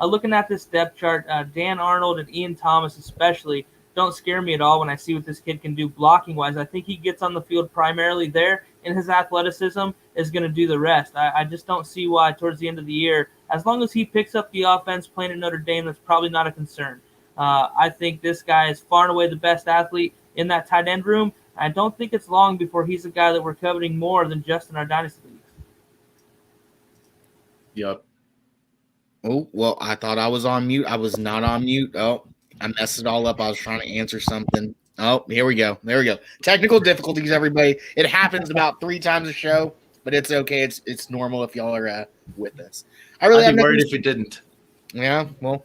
Looking at this depth chart, Dan Arnold and Ian Thomas especially don't scare me at all when I see what this kid can do blocking-wise. I think he gets on the field primarily there, and his athleticism is going to do the rest. I just don't see why towards the end of the year, as long as he picks up the offense playing at Notre Dame, that's probably not a concern. I think this guy is far and away the best athlete in that tight end room. I don't think it's long before he's a guy that we're coveting more than just in our dynasty leagues. Yep. Oh, well, I thought I was on mute. I was not on mute. Oh, I messed it all up. I was trying to answer something. Oh, here we go. There we go. Technical difficulties, everybody. It happens about 3 times a show, but it's okay. It's normal if y'all are with us. I'd be worried if we didn't. Yeah, well.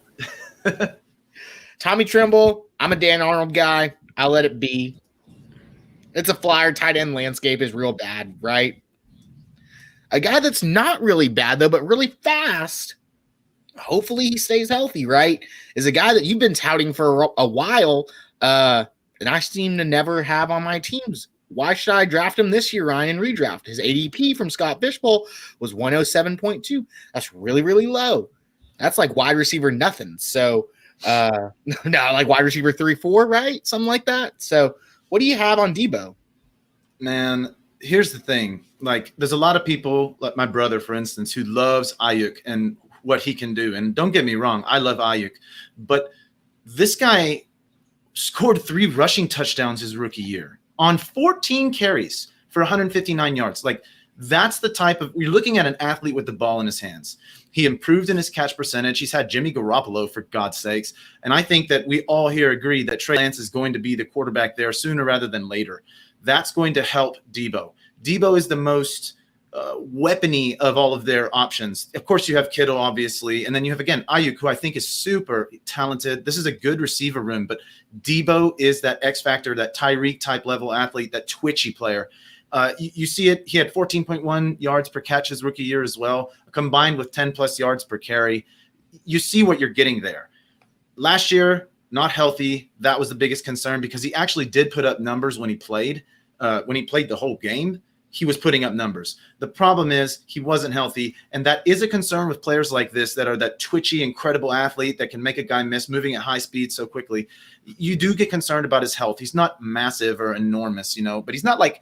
Tommy Tremble, I'm a Dan Arnold guy. I'll let it be. It's a flyer. Tight end landscape is real bad, right? A guy that's not really bad, though, but really fast, hopefully he stays healthy, right, is a guy that you've been touting for a while, and I seem to never have on my teams. Why should I draft him this year, Ryan, and redraft? His ADP from Scott Fishbowl was 107.2. That's really, really low. That's like wide receiver nothing. So, no, like wide receiver 3-4, right? Something like that. So, what do you have on Debo? Man, here's the thing. Like, there's a lot of people, like my brother, for instance, who loves Ayuk and what he can do. And don't get me wrong, I love Ayuk. But this guy scored 3 rushing touchdowns his rookie year on 14 carries for 159 yards. Like, that's the type of – you're looking at an athlete with the ball in his hands. He improved in his catch percentage. He's had Jimmy Garoppolo, for God's sakes. And I think that we all here agree that Trey Lance is going to be the quarterback there sooner rather than later. That's going to help Debo. Debo is the most weapony of all of their options. Of course, you have Kittle, obviously. And then you have, again, Ayuk, who I think is super talented. This is a good receiver room. But Debo is that X factor, that Tyreek type level athlete, that twitchy player. You see it. He had 14.1 yards per catch his rookie year as well, combined with 10-plus yards per carry. You see what you're getting there. Last year, not healthy. That was the biggest concern because he actually did put up numbers when he played. When he played the whole game, he was putting up numbers. The problem is he wasn't healthy, and that is a concern with players like this that are that twitchy, incredible athlete that can make a guy miss, moving at high speed so quickly. You do get concerned about his health. He's not massive or enormous, but he's not like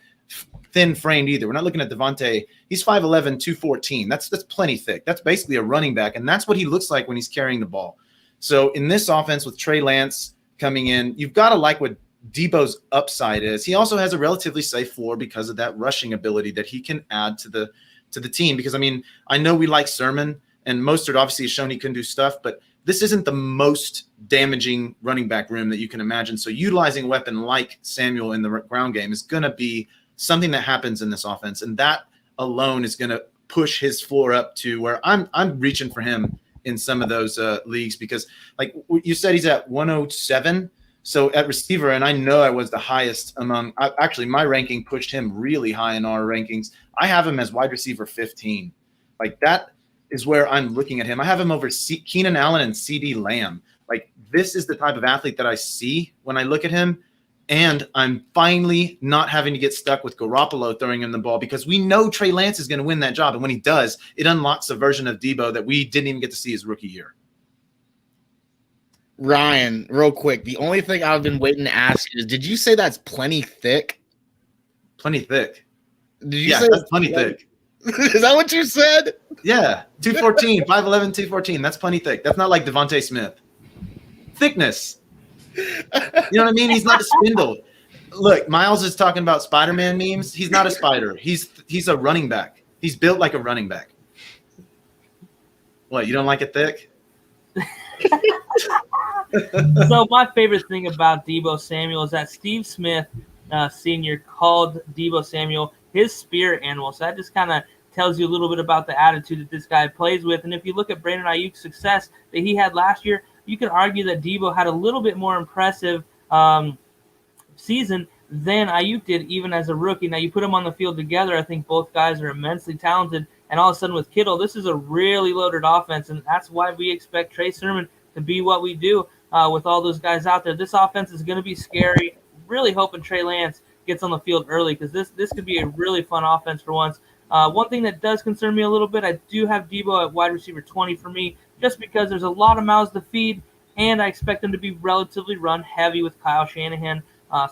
thin-framed either. We're not looking at Devontae. He's 5'11", 214. That's plenty thick. That's basically a running back, and that's what he looks like when he's carrying the ball. So in this offense with Trey Lance coming in, you've got to like what Debo's upside is. He also has a relatively safe floor because of that rushing ability that he can add to the team. Because, I mean, I know we like Sermon, and Mostert obviously has shown he can do stuff, but this isn't the most damaging running back room that you can imagine. So utilizing a weapon like Samuel in the ground game is going to be something that happens in this offense, and that alone is going to push his floor up to where I'm reaching for him in some of those leagues because, like you said, he's at 107. So at receiver, and I know I was the highest among – actually, my ranking pushed him really high in our rankings. I have him as wide receiver 15. Like, that is where I'm looking at him. I have him over Keenan Allen and CeeDee Lamb. Like, this is the type of athlete that I see when I look at him, and I'm finally not having to get stuck with Garoppolo throwing him the ball because we know Trey Lance is going to win that job, and when he does, it unlocks a version of Debo that we didn't even get to see his rookie year. Ryan, real quick, the only thing I've been waiting to ask you is, did you say that's plenty thick? Plenty thick. Did you say that's plenty thick? Is that what you said? Yeah, 214, 5'11", 214. That's plenty thick. That's not like Devontae Smith. Thickness. You know what I mean? He's not a spindle. Look, Miles is talking about Spider-Man memes. He's not a spider. He's a running back. He's built like a running back. What, you don't like it thick? So my favorite thing about Debo Samuel is that Steve Smith Sr. called Debo Samuel his spirit animal. So that just kind of tells you a little bit about the attitude that this guy plays with. And if you look at Brandon Ayuk's success that he had last year, you could argue that Debo had a little bit more impressive season than Ayuk did even as a rookie. Now, you put them on the field together, I think both guys are immensely talented. And all of a sudden with Kittle, this is a really loaded offense, and that's why we expect Trey Sermon to be what we do with all those guys out there. This offense is going to be scary. Really hoping Trey Lance gets on the field early because this could be a really fun offense for once. One thing that does concern me a little bit, I do have Debo at wide receiver 20 for me just because there's a lot of mouths to feed, and I expect him to be relatively run heavy with Kyle Shanahan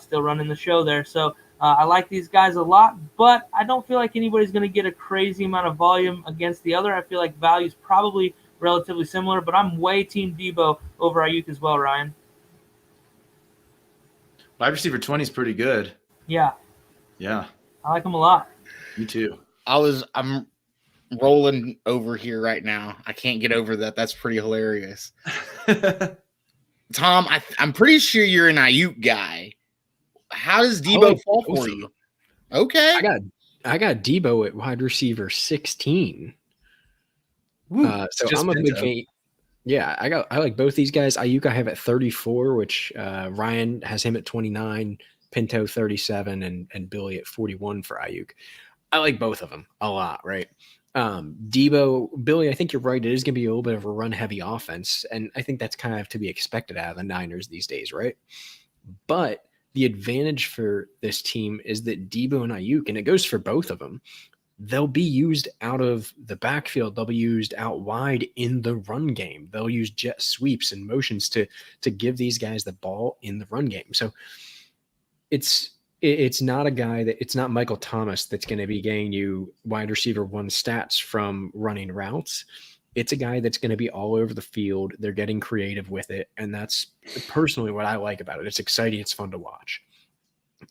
still running the show there. So I like these guys a lot, but I don't feel like anybody's going to get a crazy amount of volume against the other. I feel like value is probably relatively similar, but I'm way team Debo over Ayuk as well, Ryan. Wide receiver 20 is pretty good. Yeah. Yeah. I like him a lot. Me too. I'm rolling over here right now. I can't get over that. That's pretty hilarious. Tom, I'm pretty sure you're an Ayuk guy. How does Debo fall for you? Okay. I got Debo at wide receiver 16. So Just I'm a big Pinto. fan. Yeah, I like both these guys. Ayuk I have at 34, which Ryan has him at 29, Pinto 37, and Billy at 41 for Ayuk. I like both of them a lot, right? Debo, Billy, I think you're right. It is going to be a little bit of a run heavy offense. And I think that's kind of to be expected out of the Niners these days, right? But the advantage for this team is that Debo and Ayuk, and it goes for both of them, they'll be used out of the backfield. They'll be used out wide in the run game. They'll use jet sweeps and motions to give these guys the ball in the run game. So it's not a guy that it's not Michael Thomas that's going to be getting you wide receiver one stats from running routes. It's a guy that's going to be all over the field. They're getting creative with it. And that's personally what I like about it. It's exciting. It's fun to watch.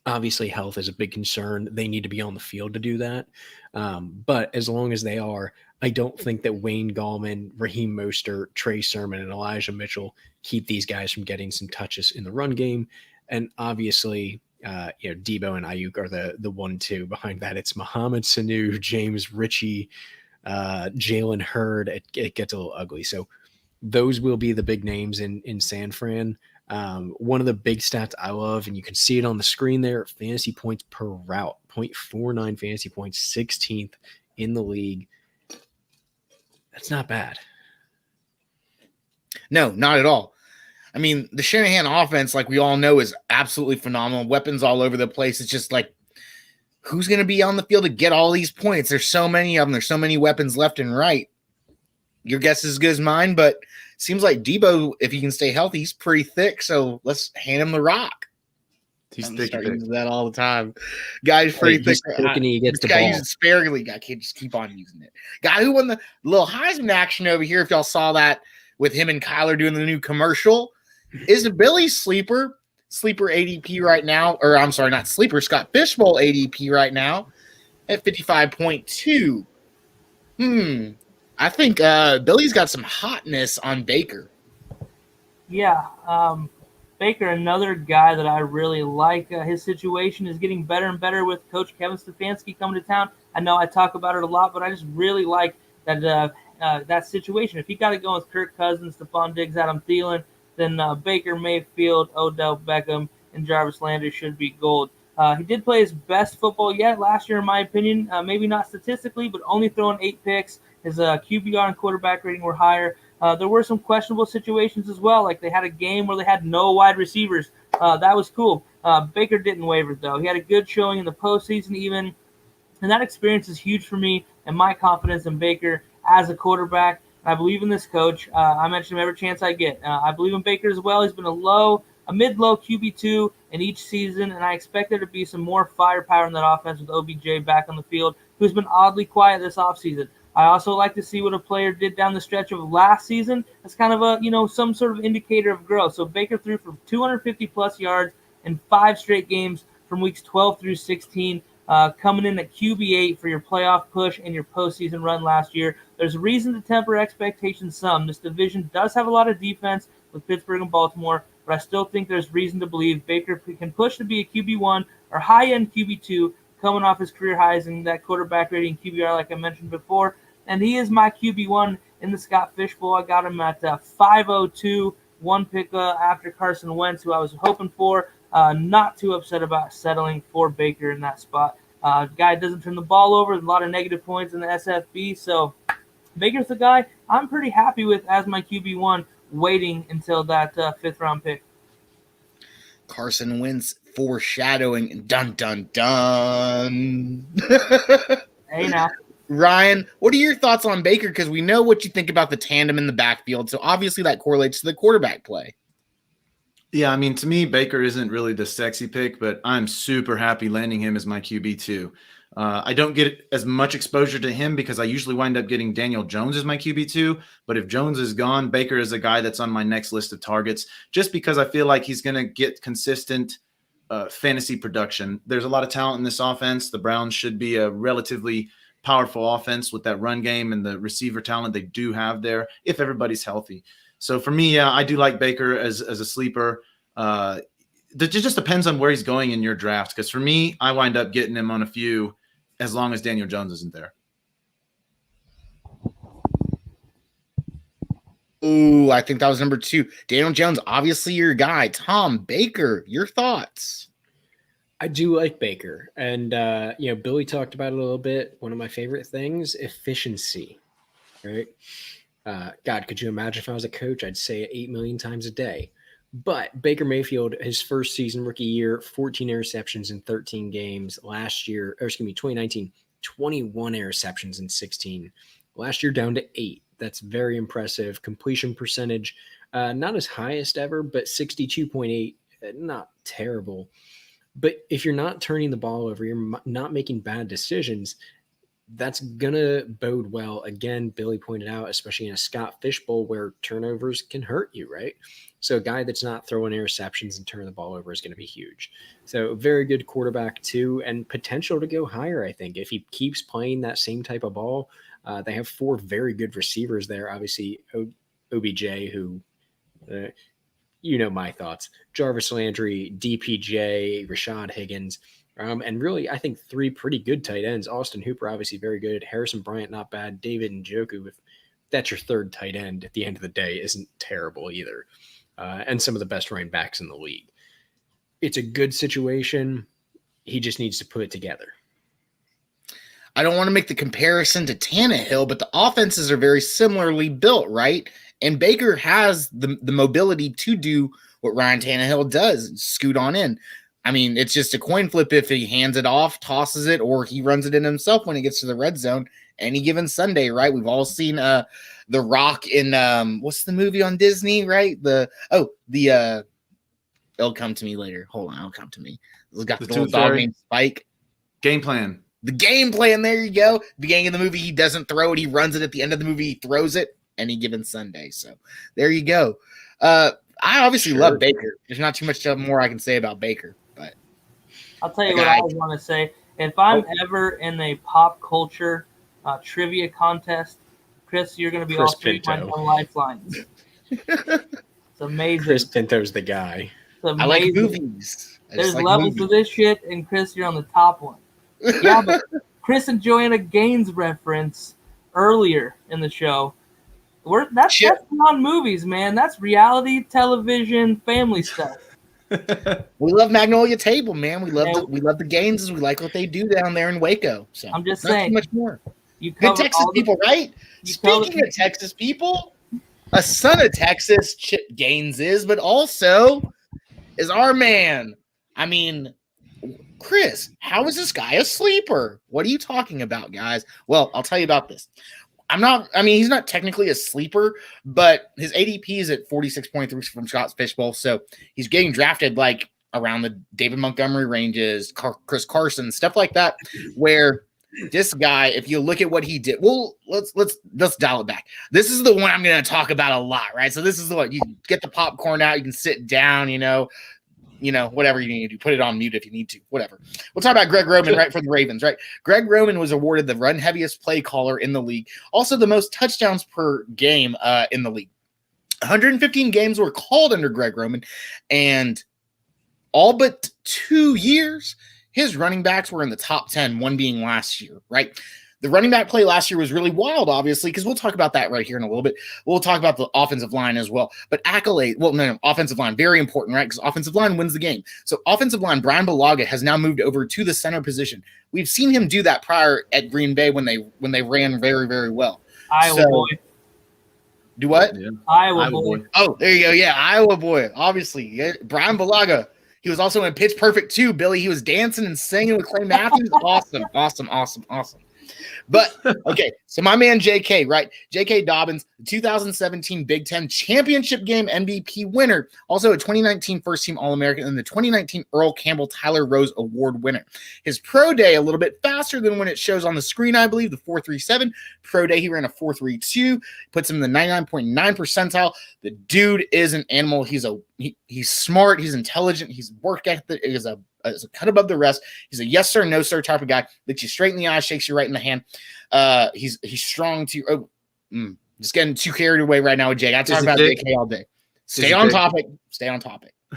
Obviously, health is a big concern. They need to be on the field to do that. But as long as they are, I don't think that Wayne Gallman, Raheem Mostert, Trey Sermon, and Elijah Mitchell keep these guys from getting some touches in the run game. And obviously, Debo and Ayuk are the 1-2. Behind that, it's Mohamed Sanu, James Ritchie, Jalen Hurd. It gets a little ugly. So those will be the big names in San Fran. One of the big stats I love, and you can see it on the screen there, fantasy points per route, 0.49 fantasy points, 16th in the league. That's not bad. No, not at all. I mean, the Shanahan offense, like we all know, is absolutely phenomenal. Weapons all over the place. It's just like, who's going to be on the field to get all these points? There's so many of them. There's so many weapons left and right. Your guess is as good as mine, but seems like Debo, if he can stay healthy, he's pretty thick. So let's hand him the rock. He's I'm thick. using that all the time. Guy's pretty thick. And he gets the guy ball. uses sparingly. I can't just keep on using it. Guy who won the little Heisman action over here, if y'all saw that with him and Kyler doing the new commercial, is a Billy sleeper ADP right now. Or I'm sorry, not sleeper, Scott Fishbowl ADP right now at 55.2. I think Billy's got some hotness on Baker. Yeah, Baker, another guy that I really like. His situation is getting better and better with Coach Kevin Stefanski coming to town. I know I talk about it a lot, but I just really like that that situation. If he got it going with Kirk Cousins, Stephon Diggs, Adam Thielen, then Baker Mayfield, Odell Beckham, and Jarvis Landry should be gold. He did play his best football yet last year, in my opinion. Maybe not statistically, but only throwing 8 picks. His QBR and quarterback rating were higher. There were some questionable situations as well, like they had a game where they had no wide receivers. That was cool. Baker didn't waver, though. He had a good showing in the postseason even, and that experience is huge for me and my confidence in Baker as a quarterback. I believe in this coach. I mention him every chance I get. I believe in Baker as well. He's been a mid-low QB2 in each season, and I expect there to be some more firepower in that offense with OBJ back on the field, who's been oddly quiet this offseason. I also like to see what a player did down the stretch of last season. That's kind of a, some sort of indicator of growth. So Baker threw for 250-plus yards in 5 straight games from weeks 12 through 16, coming in at QB8 for your playoff push and your postseason run last year. There's reason to temper expectations some. This division does have a lot of defense with Pittsburgh and Baltimore, but I still think there's reason to believe Baker can push to be a QB1 or high-end QB2, coming off his career highs in that quarterback rating QBR like I mentioned before. And he is my QB1 in the Scott Fishbowl. I got him at 502, 1 pick after Carson Wentz, who I was hoping for. Not too upset about settling for Baker in that spot. Guy doesn't turn the ball over. A lot of negative points in the SFB. So Baker's the guy I'm pretty happy with as my QB1, waiting until that 5th-round pick. Carson Wentz foreshadowing. Dun, dun, dun. Hey, now. Ryan, what are your thoughts on Baker? Because we know what you think about the tandem in the backfield. So obviously that correlates to the quarterback play. Yeah, I mean, to me, Baker isn't really the sexy pick, but I'm super happy landing him as my QB2. I don't get as much exposure to him because I usually wind up getting Daniel Jones as my QB2. But if Jones is gone, Baker is a guy that's on my next list of targets just because I feel like he's going to get consistent fantasy production. There's a lot of talent in this offense. The Browns should be a relatively powerful offense with that run game and the receiver talent they do have there if everybody's healthy. So for me, I do like Baker as a sleeper. It just depends on where he's going in your draft. Because for me, I wind up getting him on a few as long as Daniel Jones isn't there. Ooh, I think that was number 2. Daniel Jones, obviously your guy. Tom Baker, your thoughts? I do like Baker. And, Billy talked about it a little bit. One of my favorite things, efficiency, right? God, could you imagine if I was a coach? I'd say it 8 million times a day. But Baker Mayfield, his first season, rookie year, 14 interceptions in 13 games. Last year, 2019, 21 interceptions in 16. Last year, down to 8. That's very impressive. Completion percentage, not his highest ever, but 62.8, not terrible. But if you're not turning the ball over, you're not making bad decisions, that's going to bode well. Again, Billy pointed out, especially in a Scott Fishbowl where turnovers can hurt you, right? So a guy that's not throwing interceptions and turning the ball over is going to be huge. So very good quarterback too, and potential to go higher, I think. If he keeps playing that same type of ball, they have 4 very good receivers there. Obviously, OBJ, who my thoughts. Jarvis Landry, DPJ, Rashad Higgins. And really, I think 3 pretty good tight ends. Austin Hooper, obviously very good. Harrison Bryant, not bad. David Njoku, if that's your 3rd tight end at the end of the day, isn't terrible either. And some of the best running backs in the league. It's a good situation. He just needs to put it together. I don't want to make the comparison to Tannehill, but the offenses are very similarly built, right? And Baker has the mobility to do what Ryan Tannehill does, scoot on in. I mean, it's just a coin flip if he hands it off, tosses it, or he runs it in himself when he gets to the red zone any given Sunday, right? We've all seen The Rock in what's the movie on Disney, right? It'll come to me later. Hold on, it'll come to me. It's got the little dog named Spike. Game Plan. The game plan, there you go. Beginning of the movie, he doesn't throw it, he runs it. At the end of the movie, he throws it any given Sunday. So there you go. I obviously love Baker. There's not too much more I can say about Baker, but I'll tell you what I want to say. If I'm ever in a pop culture trivia contest, Chris, you're going to be Chris all 3 of my Pinto. lifelines. It's amazing. Chris Pinto's the guy. I like movies. There's levels to this shit, and Chris, you're on the top one. Yeah, but Chris and Joanna Gaines reference earlier in the show. That's beyond movies, man. That's reality television, family stuff. We love Magnolia Table, man. We love the Gaines. We like what they do down there in Waco. So I'm just not saying. Too much more. Good Texas people, right? Speaking of Texas people, a son of Texas, Chip Gaines is, but also is our man. I mean, Chris, how is this guy a sleeper? What are you talking about, guys? Well, I'll tell you about this. He's not technically a sleeper, but his ADP is at 46.3 from Scott's Fishbowl. So he's getting drafted like around the David Montgomery ranges, Chris Carson, stuff like that, where this guy, if you look at what he did, well, let's dial it back. This is the one I'm going to talk about a lot, right? So this is the one. You get the popcorn out, you can sit down, whatever you need to do. Put it on mute if you need to, whatever. We'll talk about Greg Roman, right, for the Ravens, right? Greg Roman was awarded the run heaviest play caller in the league. Also the most touchdowns per game in the league. 115 games were called under Greg Roman, and all but 2 years, his running backs were in the top 10, one being last year, right? The running back play last year was really wild, obviously, because we'll talk about that right here in a little bit. We'll talk about the offensive line as well. But offensive line, very important, right? Because offensive line wins the game. So offensive line, Brian Bulaga has now moved over to the center position. We've seen him do that prior at Green Bay when they ran very, very well. Iowa boy. Do what? Yeah. Iowa boy. Oh, there you go. Yeah, Iowa boy, obviously. Yeah, Brian Bulaga. He was also in Pitch Perfect too, Billy. He was dancing and singing with Clay Matthews. Awesome. But, okay, so my man J.K., right? J.K. Dobbins, the 2017 Big Ten Championship Game MVP winner, also a 2019 First-Team All-American, and the 2019 Earl Campbell Tyler Rose Award winner. His pro day, a little bit faster than when it shows on the screen, I believe, the 4.37. Pro day, he ran a 4.32, puts him in the 99.9 percentile. The dude is an animal. He's smart, he's intelligent, he's work ethic, is a cut above the rest. He's a yes sir, no sir type of guy. Looks you straight in the eye, shakes you right in the hand. He's strong too. Just getting too carried away right now with Jake. I talk about JK all day. Stay on topic.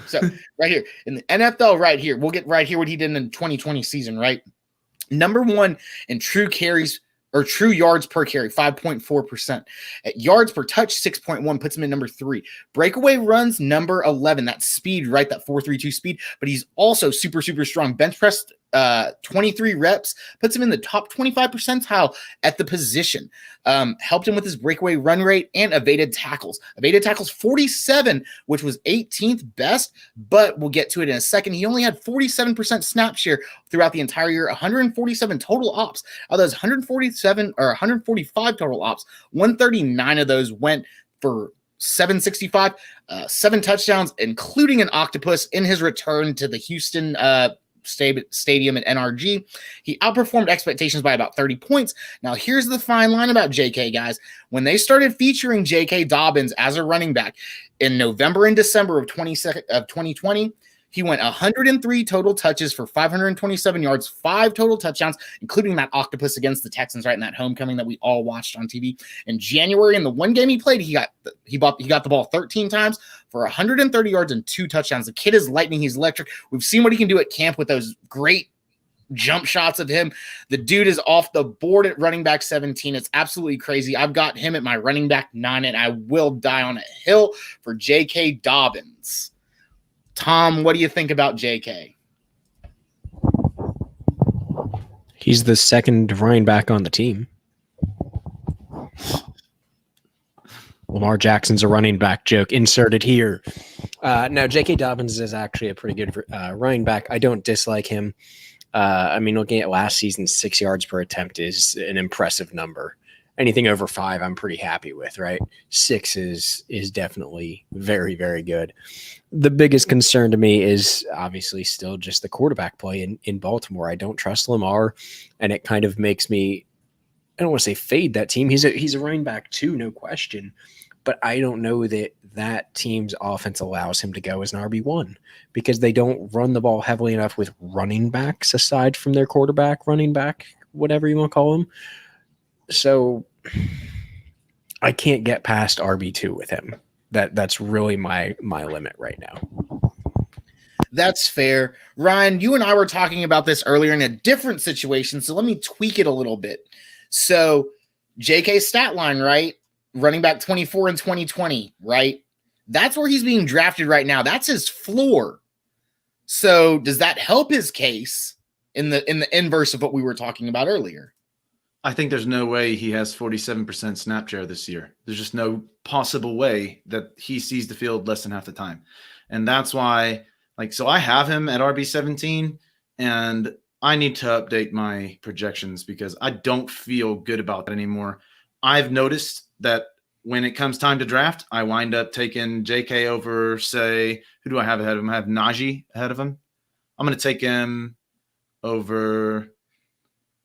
So right here in the NFL, right here, we'll get right here what he did in the 2020 season. Right, number 1 in true carries or true yards per carry, 5.4%. At yards per touch, 6.1 puts him in number 3. Breakaway runs, number 11. That's speed, right? That 4.32 speed. But he's also super, super strong. Bench press, 23 reps, puts him in the top 25 percentile at the position. Helped him with his breakaway run rate and evaded tackles. Evaded tackles 47, which was 18th best, but we'll get to it in a second. He only had 47% snap share throughout the entire year, 147 total ops. Out of those 147 or 145 total ops, 139 of those went for 765, 7 touchdowns, including an octopus in his return to the Houston Stadium at NRG. He outperformed expectations by about 30 points. Now, here's the fine line about JK, guys. When they started featuring J.K. Dobbins as a running back in November and December of 2020, he went 103 total touches for 527 yards, 5 total touchdowns, including that octopus against the Texans, right in that homecoming that we all watched on TV. In January, in the one game he played, he got the ball 13 times for 130 yards and 2 touchdowns. The kid is lightning. He's electric. We've seen what he can do at camp with those great jump shots of him. The dude is off the board at running back 17. It's absolutely crazy. I've got him at my running back 9, and I will die on a hill for J.K. Dobbins. Tom, what do you think about JK? He's the second running back on the team. Lamar Jackson's a running back joke inserted here. No, J.K. Dobbins is actually a pretty good running back. I don't dislike him. Looking at last season, 6 yards per attempt is an impressive number. Anything over 5, I'm pretty happy with, right? 6 is definitely very, very good. The biggest concern to me is obviously still just the quarterback play in Baltimore. I don't trust Lamar, and it kind of makes me, I don't want to say fade that team. He's a running back too, no question. But I don't know that team's offense allows him to go as an RB1 because they don't run the ball heavily enough with running backs aside from their quarterback, running back, whatever you want to call him. So I can't get past RB2 with him. That's really my limit right now. That's fair. Ryan, you and I were talking about this earlier in a different situation, so let me tweak it a little bit. So JK's stat line, right? Running back 24 in 2020, right? That's where he's being drafted right now. That's his floor. So does that help his case in the inverse of what we were talking about earlier? I think there's no way he has 47% snap share this year. There's just no possible way that he sees the field less than half the time. And that's why, so I have him at RB17, and I need to update my projections because I don't feel good about that anymore. I've noticed that when it comes time to draft, I wind up taking JK over, say, who do I have ahead of him? I have Najee ahead of him. I'm going to take him over...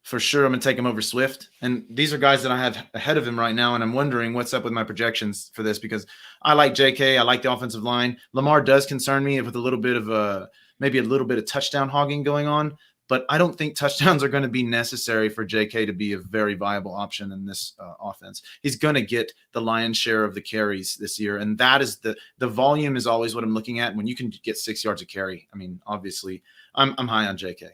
For sure, I'm going to take him over Swift. And these are guys that I have ahead of him right now, and I'm wondering what's up with my projections for this because I like JK. I like the offensive line. Lamar does concern me with a little bit of maybe a little bit of touchdown hogging going on, but I don't think touchdowns are going to be necessary for JK to be a very viable option in this offense. He's going to get the lion's share of the carries this year, and that is the volume is always what I'm looking at. When you can get 6 yards a carry, I mean, obviously, I'm high on JK.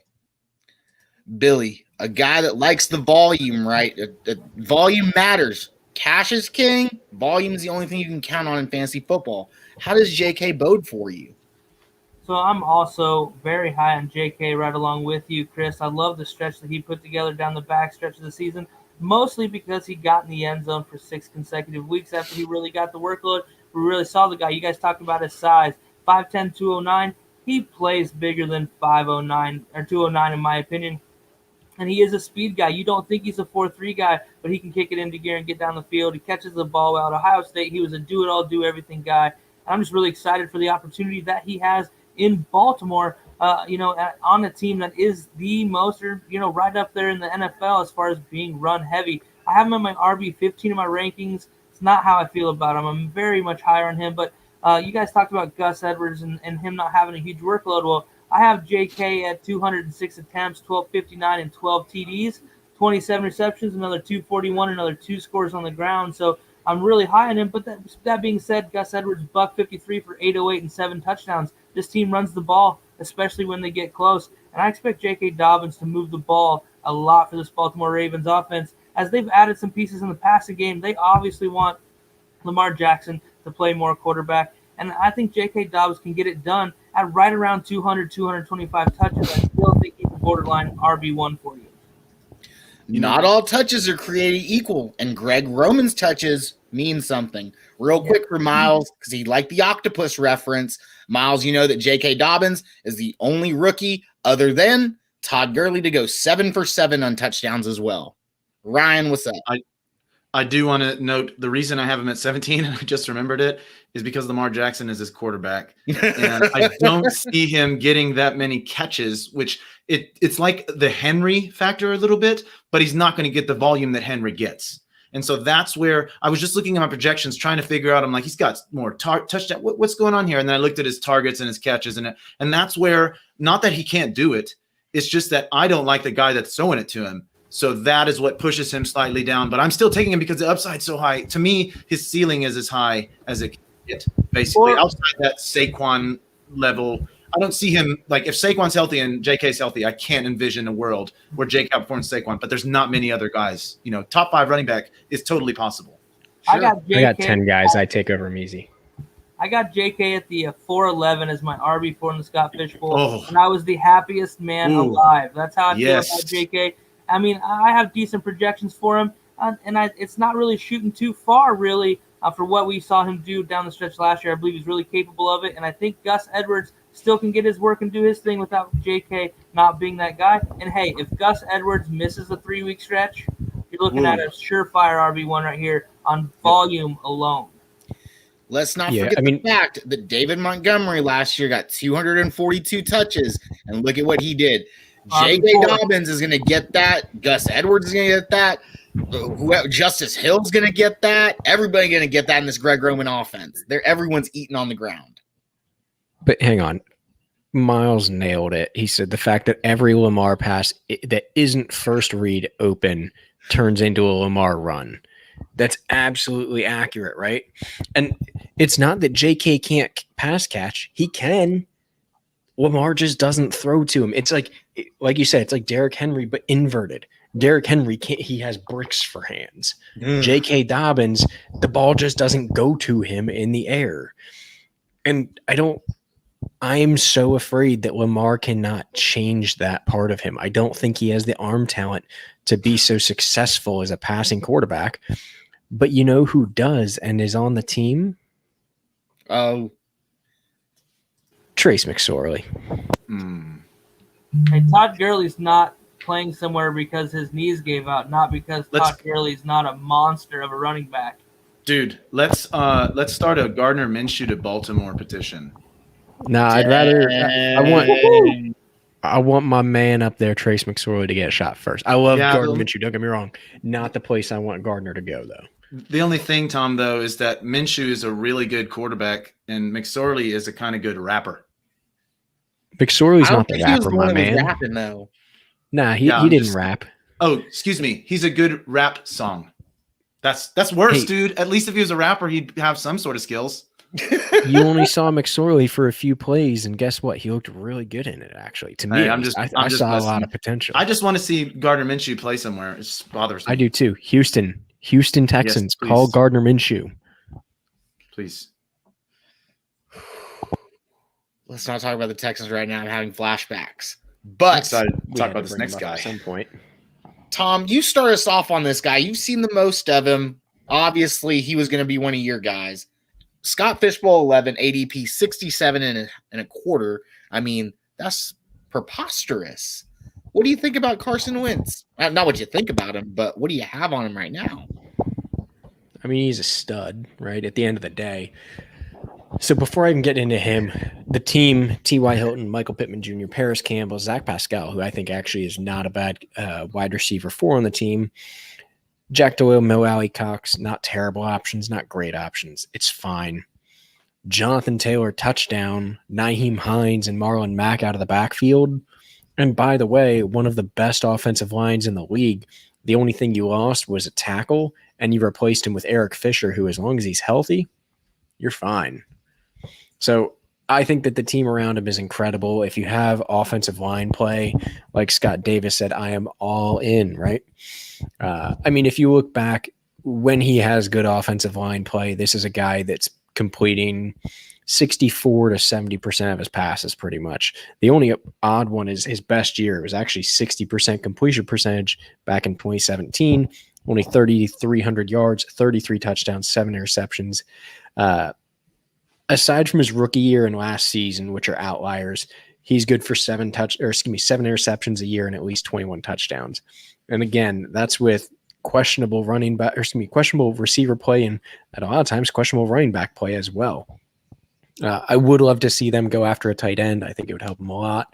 Billy, a guy that likes the volume, right? Volume matters. Cash is king. Volume is the only thing you can count on in fantasy football. How does JK bode for you? So I'm also very high on JK right along with you, Chris. I love the stretch that he put together down the back stretch of the season, mostly because he got in the end zone for 6 consecutive weeks after he really got the workload. We really saw the guy. You guys talked about his size, 5'10", 209. He plays bigger than 5'09", or 209 in my opinion. And he is a speed guy. You don't think he's a 4.3 guy, but he can kick it into gear and get down the field. He catches the ball out. Ohio State, he was a do-it-all, do-everything guy. And I'm just really excited for the opportunity that he has in Baltimore, on a team that is the most, right up there in the NFL as far as being run heavy. I have him in my RB15 in my rankings. It's not how I feel about him. I'm very much higher on him. But you guys talked about Gus Edwards and him not having a huge workload. Well, I have JK at 206 attempts, 1259, and 12 TDs, 27 receptions, another 241, another 2 scores on the ground. So I'm really high on him. But that being said, Gus Edwards, $153 for 808 and 7 touchdowns. This team runs the ball, especially when they get close. And I expect J.K. Dobbins to move the ball a lot for this Baltimore Ravens offense. as they've added some pieces in the passing game, they obviously want Lamar Jackson to play more quarterback. And I think J.K. Dobbins can get it done at right around 200, 225 touches. I still think he's a borderline RB1 for you. Not all touches are created equal, and Greg Roman's touches mean something. Real quick for Miles, because he liked the octopus reference. Miles, you know that J.K. Dobbins is the only rookie other than Todd Gurley to go 7 for 7 on touchdowns as well. Ryan, what's up? I do want to note the reason I have him at 17, and I just remembered it, is because Lamar Jackson is his quarterback. And I don't see him getting that many catches, which it's like the Henry factor a little bit, but he's not going to get the volume that Henry gets. And so that's where I was just looking at my projections, trying to figure out, I'm like, he's got more touchdown. What's going on here? And then I looked at his targets and his catches, and that's where, not that he can't do it, it's just that I don't like the guy that's throwing it to him. So that is what pushes him slightly down. But I'm still taking him because the upside's so high. To me, his ceiling is as high as it can get, basically. Outside that Saquon level, I don't see him, like, if Saquon's healthy and JK's healthy, I can't envision a world where JK outperforms Saquon. But there's not many other guys. You know, top 5 running back is totally possible. Sure. I got 10 guys. I take over him easy. I got JK at the 411 as my RB4 in the Scott Fish Bowl, and I was the happiest man alive. That's how I feel about JK. I mean, I have decent projections for him, and it's not really shooting too far, really, for what we saw him do down the stretch last year. I believe he's really capable of it, and I think Gus Edwards still can get his work and do his thing without JK not being that guy. And, hey, if Gus Edwards misses the 3-week stretch, you're looking at a surefire RB1 right here on volume alone. Let's not forget the fact that David Montgomery last year got 242 touches, and look at what he did. J.K. Dobbins is going to get that. Gus Edwards is going to get that. Justice Hill's going to get that. Everybody's going to get that in this Greg Roman offense. Everyone's eating on the ground. But hang on. Miles nailed it. He said the fact that every Lamar pass that isn't first read open turns into a Lamar run. That's absolutely accurate, right? And it's not that JK can't pass catch. He can. Lamar just doesn't throw to him. It's like you said, it's like Derrick Henry, but inverted. Derrick Henry he has bricks for hands. J.K. Dobbins, the ball just doesn't go to him in the air. And I am so afraid that Lamar cannot change that part of him. I don't think he has the arm talent to be so successful as a passing quarterback. But you know who does and is on the team? Oh. Trace McSorley. Hey, Todd Gurley's not playing somewhere because his knees gave out, not because Todd Gurley's not a monster of a running back. Dude, let's start a Gardner Minshew to Baltimore petition. Nah, I'd rather I want my man up there, Trace McSorley, to get shot first. I love Gardner Minshew, don't get me wrong. Not the place I want Gardner to go, though. The only thing, Tom, though, is that Minshew is a really good quarterback, and McSorley is a kind of good rapper. McSorley's not the rapper, my man. Rapping, though. Nah, he didn't rap. Oh, excuse me. He's a good rap song. That's worse, dude. At least if he was a rapper, he'd have some sort of skills. You only saw McSorley for a few plays, and guess what? He looked really good in it, actually. To me, I saw a lot of potential. I just want to see Gardner Minshew play somewhere. It just bothers me. I do too. Houston Texans, call Gardner Minshew. Please. Let's not talk about the Texans right now. I'm having flashbacks. But I'm excited to talk about this next guy. At some point. Tom, you start us off on this guy. You've seen the most of him. Obviously, he was going to be one of your guys. Scott Fishbowl 11, ADP 67 and a quarter. I mean, that's preposterous. What do you think about Carson Wentz? Not what you think about him, but what do you have on him right now? I mean, he's a stud, right? At the end of the day. So before I even get into him, the team, T.Y. Hilton, Michael Pittman Jr., Paris Campbell, Zach Pascal, who I think actually is not a bad wide receiver 4 on the team. Jack Doyle, Mo Alley Cox, not terrible options, not great options. It's fine. Jonathan Taylor, touchdown. Nyheim Hines and Marlon Mack out of the backfield. And by the way, one of the best offensive lines in the league. The only thing you lost was a tackle, and you replaced him with Eric Fisher, who, as long as he's healthy, you're fine. So I think that the team around him is incredible. If you have offensive line play, like Scott Davis said, I am all in, right? I mean, if you look back when he has good offensive line play, this is a guy that's completing 64 to 70% of his passes pretty much. The only odd one is his best year. It was actually 60% completion percentage back in 2017, only 3,300 yards, 33 touchdowns, 7 interceptions. Aside from his rookie year and last season, which are outliers, he's good for 7 interceptions a year and at least 21 touchdowns. And again, that's with questionable questionable receiver play and at a lot of times questionable running back play as well. I would love to see them go after a tight end. I think it would help him a lot.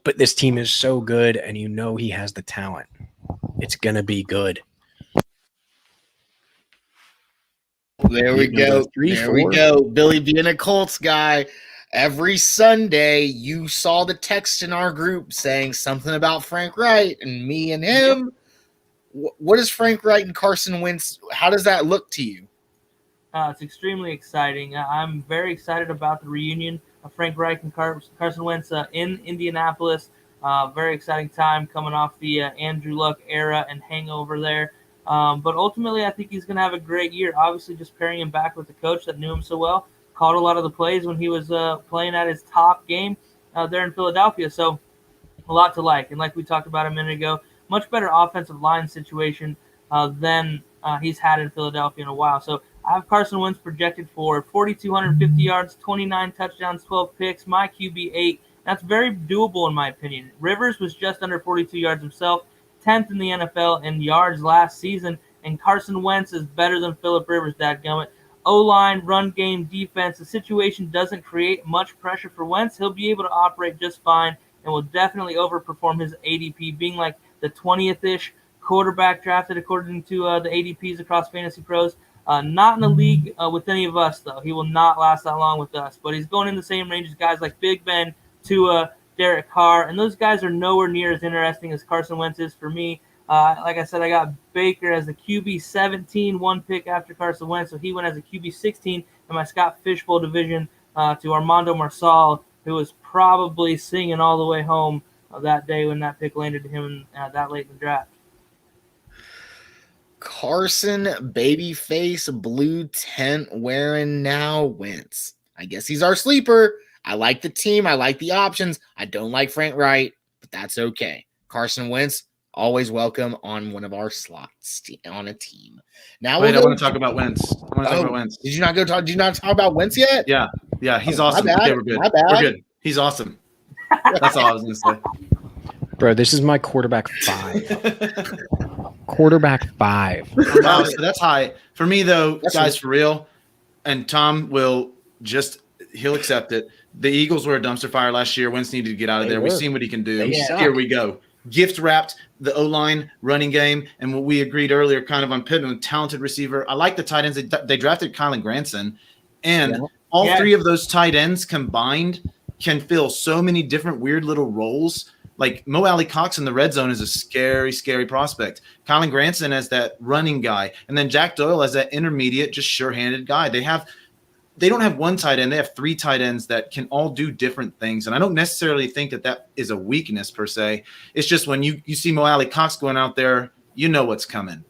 But this team is so good, and you know he has the talent. It's gonna be good. There we go. There we go. Billy being a Colts guy. Every Sunday, you saw the text in our group saying something about Frank Wright and me and him. What is Frank Wright and Carson Wentz? How does that look to you? It's extremely exciting. I'm very excited about the reunion of Frank Reich and Carson Wentz in Indianapolis. Very exciting time coming off the Andrew Luck era and hangover there. But ultimately, I think he's going to have a great year. Obviously, just pairing him back with the coach that knew him so well, called a lot of the plays when he was playing at his top game there in Philadelphia. So a lot to like. And like we talked about a minute ago, much better offensive line situation than he's had in Philadelphia in a while. So I have Carson Wentz projected for 4,250 yards, 29 touchdowns, 12 picks, my QB 8. That's very doable in my opinion. Rivers was just under 42 yards himself, 10th in the NFL in yards last season, and Carson Wentz is better than Phillip Rivers, dadgummit. O-line, run game, defense, the situation doesn't create much pressure for Wentz. He'll be able to operate just fine and will definitely overperform his ADP, being like the 20th-ish quarterback drafted according to the ADPs across Fantasy Pros. Not in the league with any of us, though. He will not last that long with us. But he's going in the same range as guys like Big Ben, Tua, Derek Carr, and those guys are nowhere near as interesting as Carson Wentz is for me. Like I said, I got Baker as the QB 17, one pick after Carson Wentz, so he went as a QB 16 in my Scott Fishbowl division to Armando Marsal, who was probably singing all the way home that day when that pick landed to him that late in the draft. Carson, babyface, blue tent wearing now Wentz. I guess he's our sleeper. I like the team. I like the options. I don't like Frank Wright, but that's okay. Carson Wentz, always welcome on one of our slots on a team. Now I want to talk about Wentz. Did you not talk about Wentz yet? Yeah, he's awesome. Okay, we're good. My bad. We're good. He's awesome. That's all I was going to say. Bro, this is my quarterback 5. Quarterback 5. Wow, so that's high. For me, though, That's guys, for real, and Tom will he'll accept it. The Eagles were a dumpster fire last year. Wentz needed to get out of there. We've seen what he can do. Here we go. Gift wrapped the O-line running game, and what we agreed earlier kind of on Pittman, talented receiver. I like the tight ends. They drafted Kylan Granson, and all 3 of those tight ends combined can fill so many different weird little roles. Like Mo Alley Cox in the red zone is a scary, scary prospect. Kylan Granson as that running guy, and then Jack Doyle as that intermediate, just sure-handed guy. They don't have one tight end. They have 3 tight ends that can all do different things. And I don't necessarily think that is a weakness per se. It's just when you see Mo Alley Cox going out there, you know what's coming.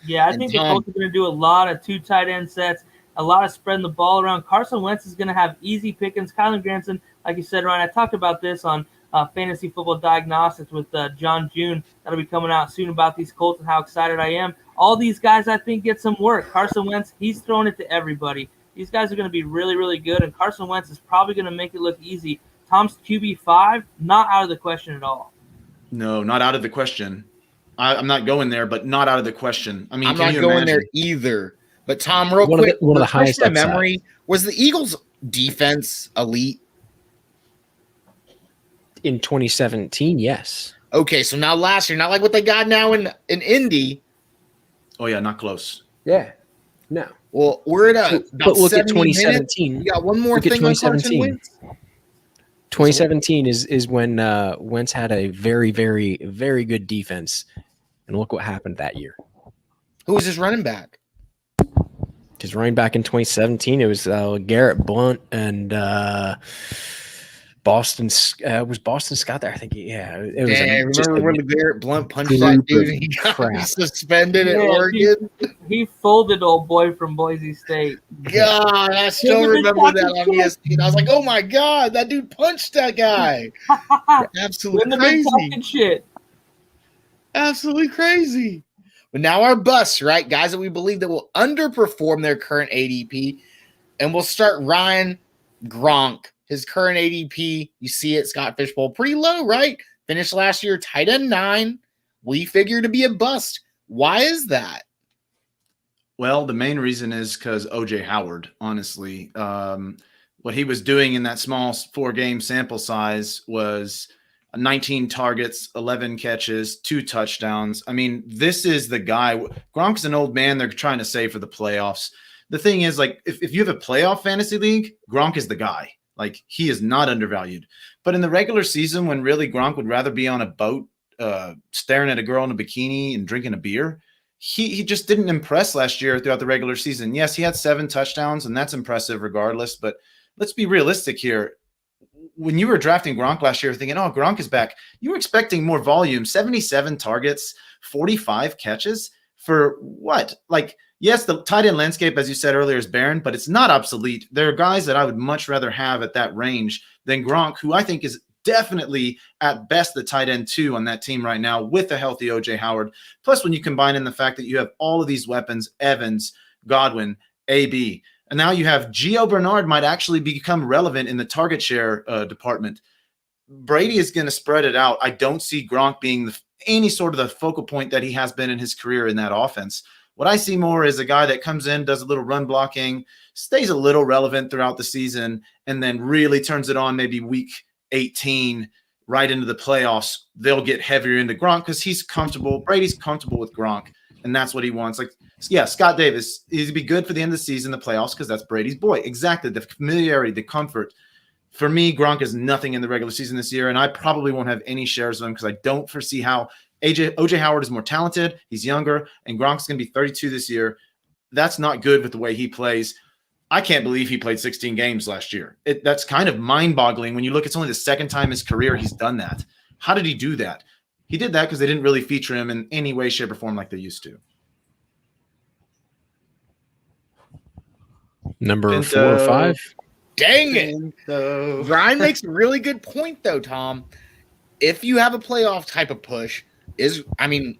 Yeah, I think the Colts are going to do a lot of 2 tight end sets, a lot of spreading the ball around. Carson Wentz is going to have easy pickings. Kylan Granson, like you said, Ryan, I talked about this on Fantasy Football Diagnostics with John June. That'll be coming out soon about these Colts and how excited I am. All these guys, I think, get some work. Carson Wentz, he's throwing it to everybody. These guys are going to be really, really good, and Carson Wentz is probably going to make it look easy. Tom's QB 5, not out of the question at all. No, not out of the question. I'm not going there, but not out of the question. I mean, I'm not going there either. But Tom, real quick, one of the highest memory, was the Eagles' defense elite? In 2017, yes. Okay, so now last year, not like what they got now in Indy. Oh, yeah, not close. Yeah. No. Well, we're at but look at 2017. Minutes. We got one more thing on Carson Wentz. 2017 is when Wentz had a very, very, very good defense. And look what happened that year. Who was his running back? Because running back in 2017, it was Garrett Blunt and Boston. Was Boston Scott there? I think. It was. Remember when the Garrett Blunt punched that group dude of and he got crap. suspended at Yeah, Oregon? He folded old boy from Boise State. God, I still Should've been remember that talking on ESPN. I was like, oh my God, that dude punched that guy. Absolutely Shouldn't have been crazy. talking shit. Absolutely crazy. But now our busts, right? Guys that we believe that will underperform their current ADP. And we'll start Ryan Gronk. His current ADP, you see it, Scott Fishbowl, pretty low, right? Finished last year tight end 9. We figure to be a bust. Why is that? Well, the main reason is because OJ Howard, honestly. What he was doing in that small 4-game sample size was 19 targets, 11 catches, 2 touchdowns. I mean, this is the guy. Gronk's an old man they're trying to save for the playoffs. The thing is, like, if you have a playoff fantasy league, Gronk is the guy. Like, he is not undervalued. But in the regular season, when really Gronk would rather be on a boat staring at a girl in a bikini and drinking a beer, he just didn't impress last year throughout the regular season. Yes, he had 7 touchdowns, and that's impressive regardless. But let's be realistic here. When you were drafting Gronk last year, thinking, oh, Gronk is back, you were expecting more volume, 77 targets, 45 catches for what? Like, yes, the tight end landscape, as you said earlier, is barren, but it's not obsolete. There are guys that I would much rather have at that range than Gronk, who I think is definitely at best the tight end 2 on that team right now with a healthy OJ Howard. Plus, when you combine in the fact that you have all of these weapons, Evans, Godwin, AB, and now you have Gio Bernard might actually become relevant in the target share department. Brady is going to spread it out. I don't see Gronk being any sort of the focal point that he has been in his career in that offense. What I see more is a guy that comes in, does a little run blocking, stays a little relevant throughout the season, and then really turns it on maybe week 18 right into the playoffs. They'll get heavier into Gronk because he's comfortable. Brady's comfortable with Gronk, and that's what he wants. Like, yeah, Scott Davis, he'd be good for the end of the season, the playoffs, because that's Brady's boy. Exactly. The familiarity, the comfort. For me, Gronk is nothing in the regular season this year, and I probably won't have any shares of him because I don't foresee how OJ Howard is more talented. He's younger, and Gronk's going to be 32 this year. That's not good with the way he plays. I can't believe he played 16 games last year. That's kind of mind-boggling when you look. It's only the second time in his career he's done that. How did he do that? He did that because they didn't really feature him in any way, shape, or form like they used to. Number Pinto. 4 or 5. Dang it. Ryan makes a really good point, though, Tom. If you have a playoff type of push,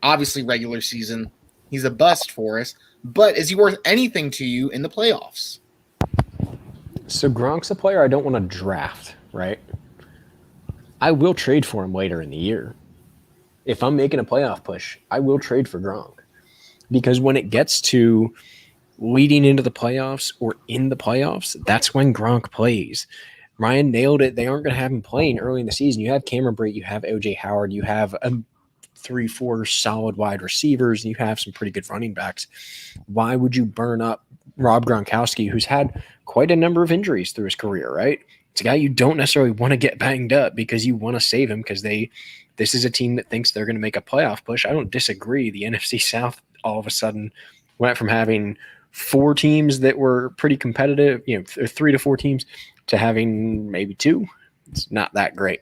obviously regular season, he's a bust for us, but is he worth anything to you in the playoffs? So Gronk's a player I don't want to draft, right? I will trade for him later in the year. If I'm making a playoff push, I will trade for Gronk. Because when it gets to leading into the playoffs or in the playoffs, that's when Gronk plays. Ryan nailed it. They aren't going to have him playing early in the season. You have Cameron Brate, you have OJ Howard, you have 3-4 solid wide receivers, and you have some pretty good running backs. Why would you burn up Rob Gronkowski, who's had quite a number of injuries through his career, right? It's a guy you don't necessarily want to get banged up because you want to save him because this is a team that thinks they're going to make a playoff push. I don't disagree. The NFC South all of a sudden went from having 4 teams that were pretty competitive, 3 to 4 teams, to having maybe 2. It's not that great.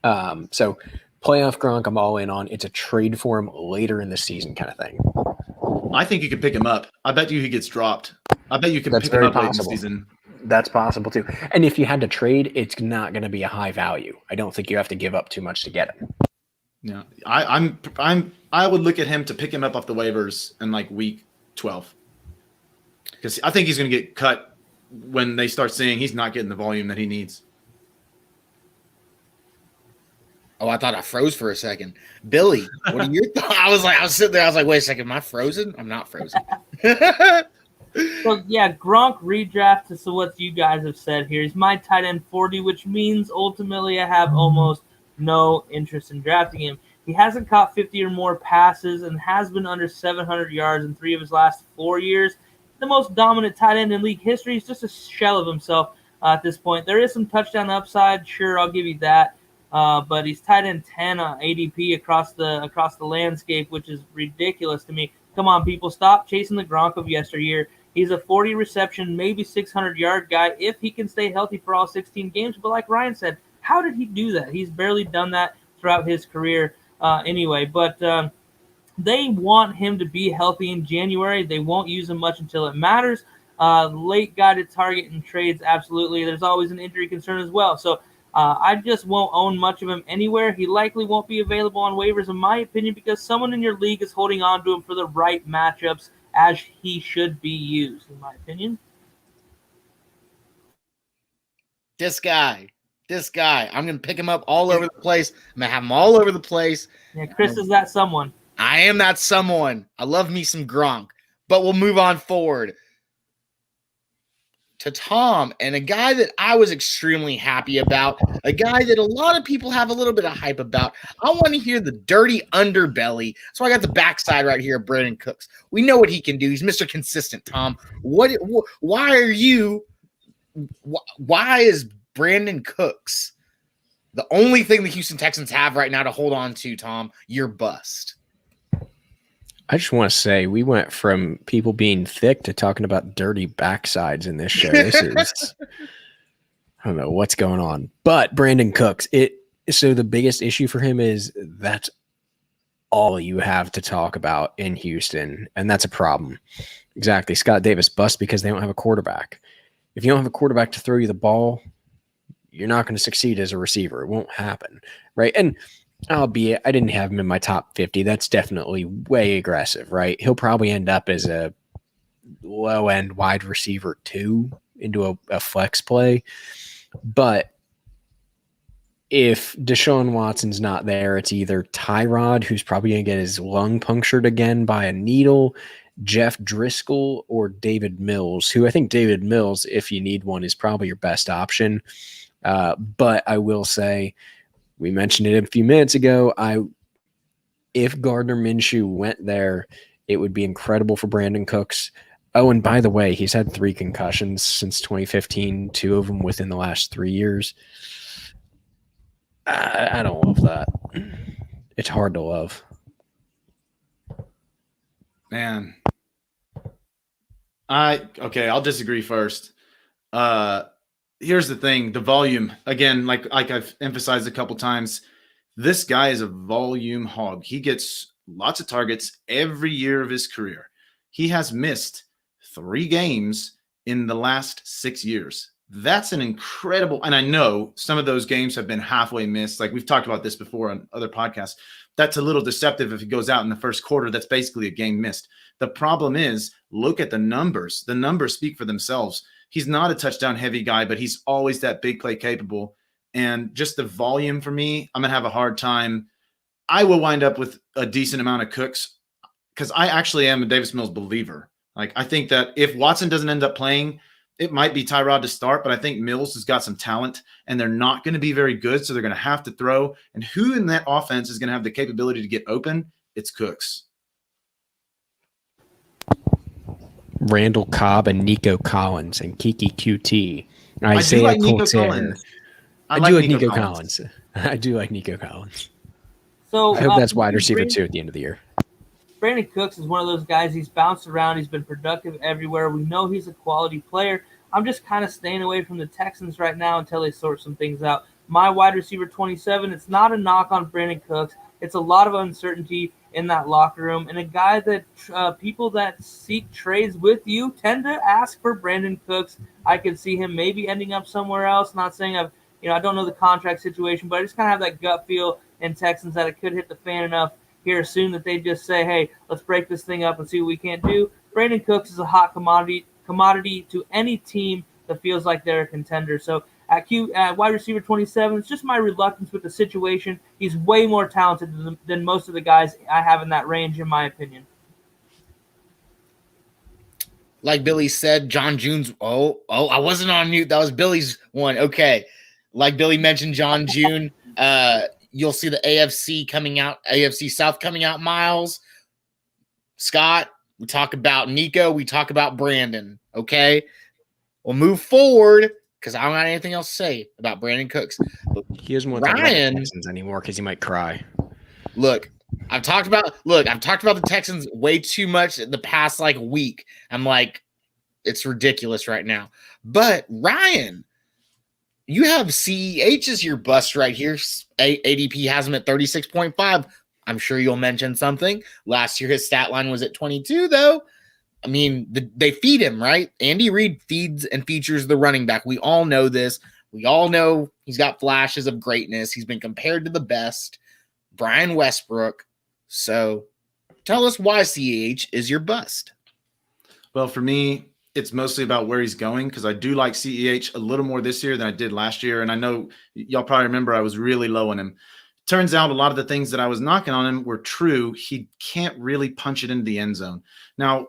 So playoff Gronk, I'm all in on. It's a trade for him later in the season kind of thing. I think you could pick him up. I bet you he gets dropped. I bet you can pick him up late in the season. That's possible too. And if you had to trade, it's not going to be a high value. I don't think you have to give up too much to get him. Yeah, I would look at him to pick him up off the waivers in like week 12 because I think he's going to get cut when they start seeing he's not getting the volume that he needs. Oh, I thought I froze for a second. Billy, what are your thoughts? I was sitting there. I was like, wait a second. Am I frozen? I'm not frozen. So, yeah, Gronk redraft to what you guys have said here. He's my tight end 40, which means ultimately I have almost no interest in drafting him. He hasn't caught 50 or more passes and has been under 700 yards in 3 of his last 4 years. The most dominant tight end in league history. He's just a shell of himself at this point. There is some touchdown upside. Sure, I'll give you that. But he's tight end 10 on ADP across the landscape, which is ridiculous to me. Come on, people, stop chasing the Gronk of yesteryear. He's a 40 reception, maybe 600-yard guy if he can stay healthy for all 16 games. But like Ryan said, how did he do that? He's barely done that throughout his career anyway. But they want him to be healthy in January. They won't use him much until it matters. Late guy to target in trades, absolutely. There's always an injury concern as well. So I just won't own much of him anywhere. He likely won't be available on waivers, in my opinion, because someone in your league is holding on to him for the right matchups, as he should be used, in my opinion. This guy, I'm going to pick him up all over the place. I'm going to have him all over the place. Yeah, Chris is that someone. I am that someone. I love me some Gronk, but we'll move on forward to Tom, and a guy that I was extremely happy about, a guy that a lot of people have a little bit of hype about. I want to hear the dirty underbelly. So I got the backside right here of Brandon Cooks. We know what he can do. He's Mr. Consistent, Tom. Why is Brandon Cooks the only thing the Houston Texans have right now to hold on to, Tom? You're bust. I just want to say we went from people being thick to talking about dirty backsides in this show. This is, I don't know what's going on. But Brandon Cooks, so the biggest issue for him is that's all you have to talk about in Houston, and that's a problem. Exactly. Scott Davis bust because they don't have a quarterback. If you don't have a quarterback to throw you the ball, you're not going to succeed as a receiver. It won't happen, right? And albeit I didn't have him in my top 50. That's definitely way aggressive, right? He'll probably end up as a low-end wide receiver 2 into a flex play. But if Deshaun Watson's not there, it's either Tyrod, who's probably going to get his lung punctured again by a needle, Jeff Driscoll, or David Mills, who I think David Mills, if you need one, is probably your best option. But I will say, we mentioned it a few minutes ago. If Gardner Minshew went there, it would be incredible for Brandon Cooks. Oh, and by the way, he's had 3 concussions since 2015, 2 of them within the last 3 years. I don't love that. It's hard to love. Man. I'll disagree first. Here's the thing, the volume. Again, like I've emphasized a couple times, this guy is a volume hog. He gets lots of targets every year of his career. He has missed 3 games in the last 6 years. That's an incredible, and I know some of those games have been halfway missed. Like we've talked about this before on other podcasts. That's a little deceptive if he goes out in the first quarter. That's basically a game missed. The problem is, look at the numbers. The numbers speak for themselves. He's not a touchdown heavy guy, but he's always that big play capable. And just the volume for me, I'm going to have a hard time. I will wind up with a decent amount of Cooks because I actually am a Davis Mills believer. Like, I think that if Watson doesn't end up playing, it might be Tyrod to start, but I think Mills has got some talent and they're not going to be very good. So they're going to have to throw. And who in that offense is going to have the capability to get open? It's Cooks. Randall Cobb and Nico Collins and Kiki QT. I do like Nico Collins. I do like Nico Collins. I do like Nico Collins. So I hope that's wide receiver 2 at the end of the year. Brandon Cooks is one of those guys. He's bounced around. He's been productive everywhere. We know he's a quality player. I'm just kind of staying away from the Texans right now until they sort some things out. My wide receiver 27, it's not a knock on Brandon Cooks. It's a lot of uncertainty in that locker room, and a guy that people that seek trades with you tend to ask for Brandon Cooks. I could see him maybe ending up somewhere else. Not saying I don't know the contract situation, but I just kind of have that gut feel in Texans that it could hit the fan enough here soon that they just say, hey, let's break this thing up and see what we can't do. Brandon Cooks is a hot commodity to any team that feels like they're a contender. So at wide receiver 27, it's just my reluctance with the situation. He's way more talented than most of the guys I have in that range, in my opinion. Like Billy said, John June's. Oh, I wasn't on mute. That was Billy's one. Okay. Like Billy mentioned, John June. You'll see the AFC South coming out, Miles. Scott, we talk about Nico. We talk about Brandon. Okay. We'll move forward because I don't have anything else to say about Brandon Cooks. He doesn't want to talk about the Texans anymore because he might cry. Look, I've talked about the Texans way too much the past week. I'm like, It's ridiculous right now. But Ryan, you have CEH as your bust right here. ADP has him at 36.5. I'm sure you'll mention something. Last year, his stat line was at 22, though. I mean, they feed him, right? Andy Reid feeds and features the running back. We all know this. We all know he's got flashes of greatness. He's been compared to the best, Brian Westbrook. So tell us why CEH is your bust. Well, for me, it's mostly about where he's going because I do like CEH a little more this year than I did last year. And I know y'all probably remember I was really low on him. Turns out a lot of the things that I was knocking on him were true. He can't really punch it into the end zone. Now,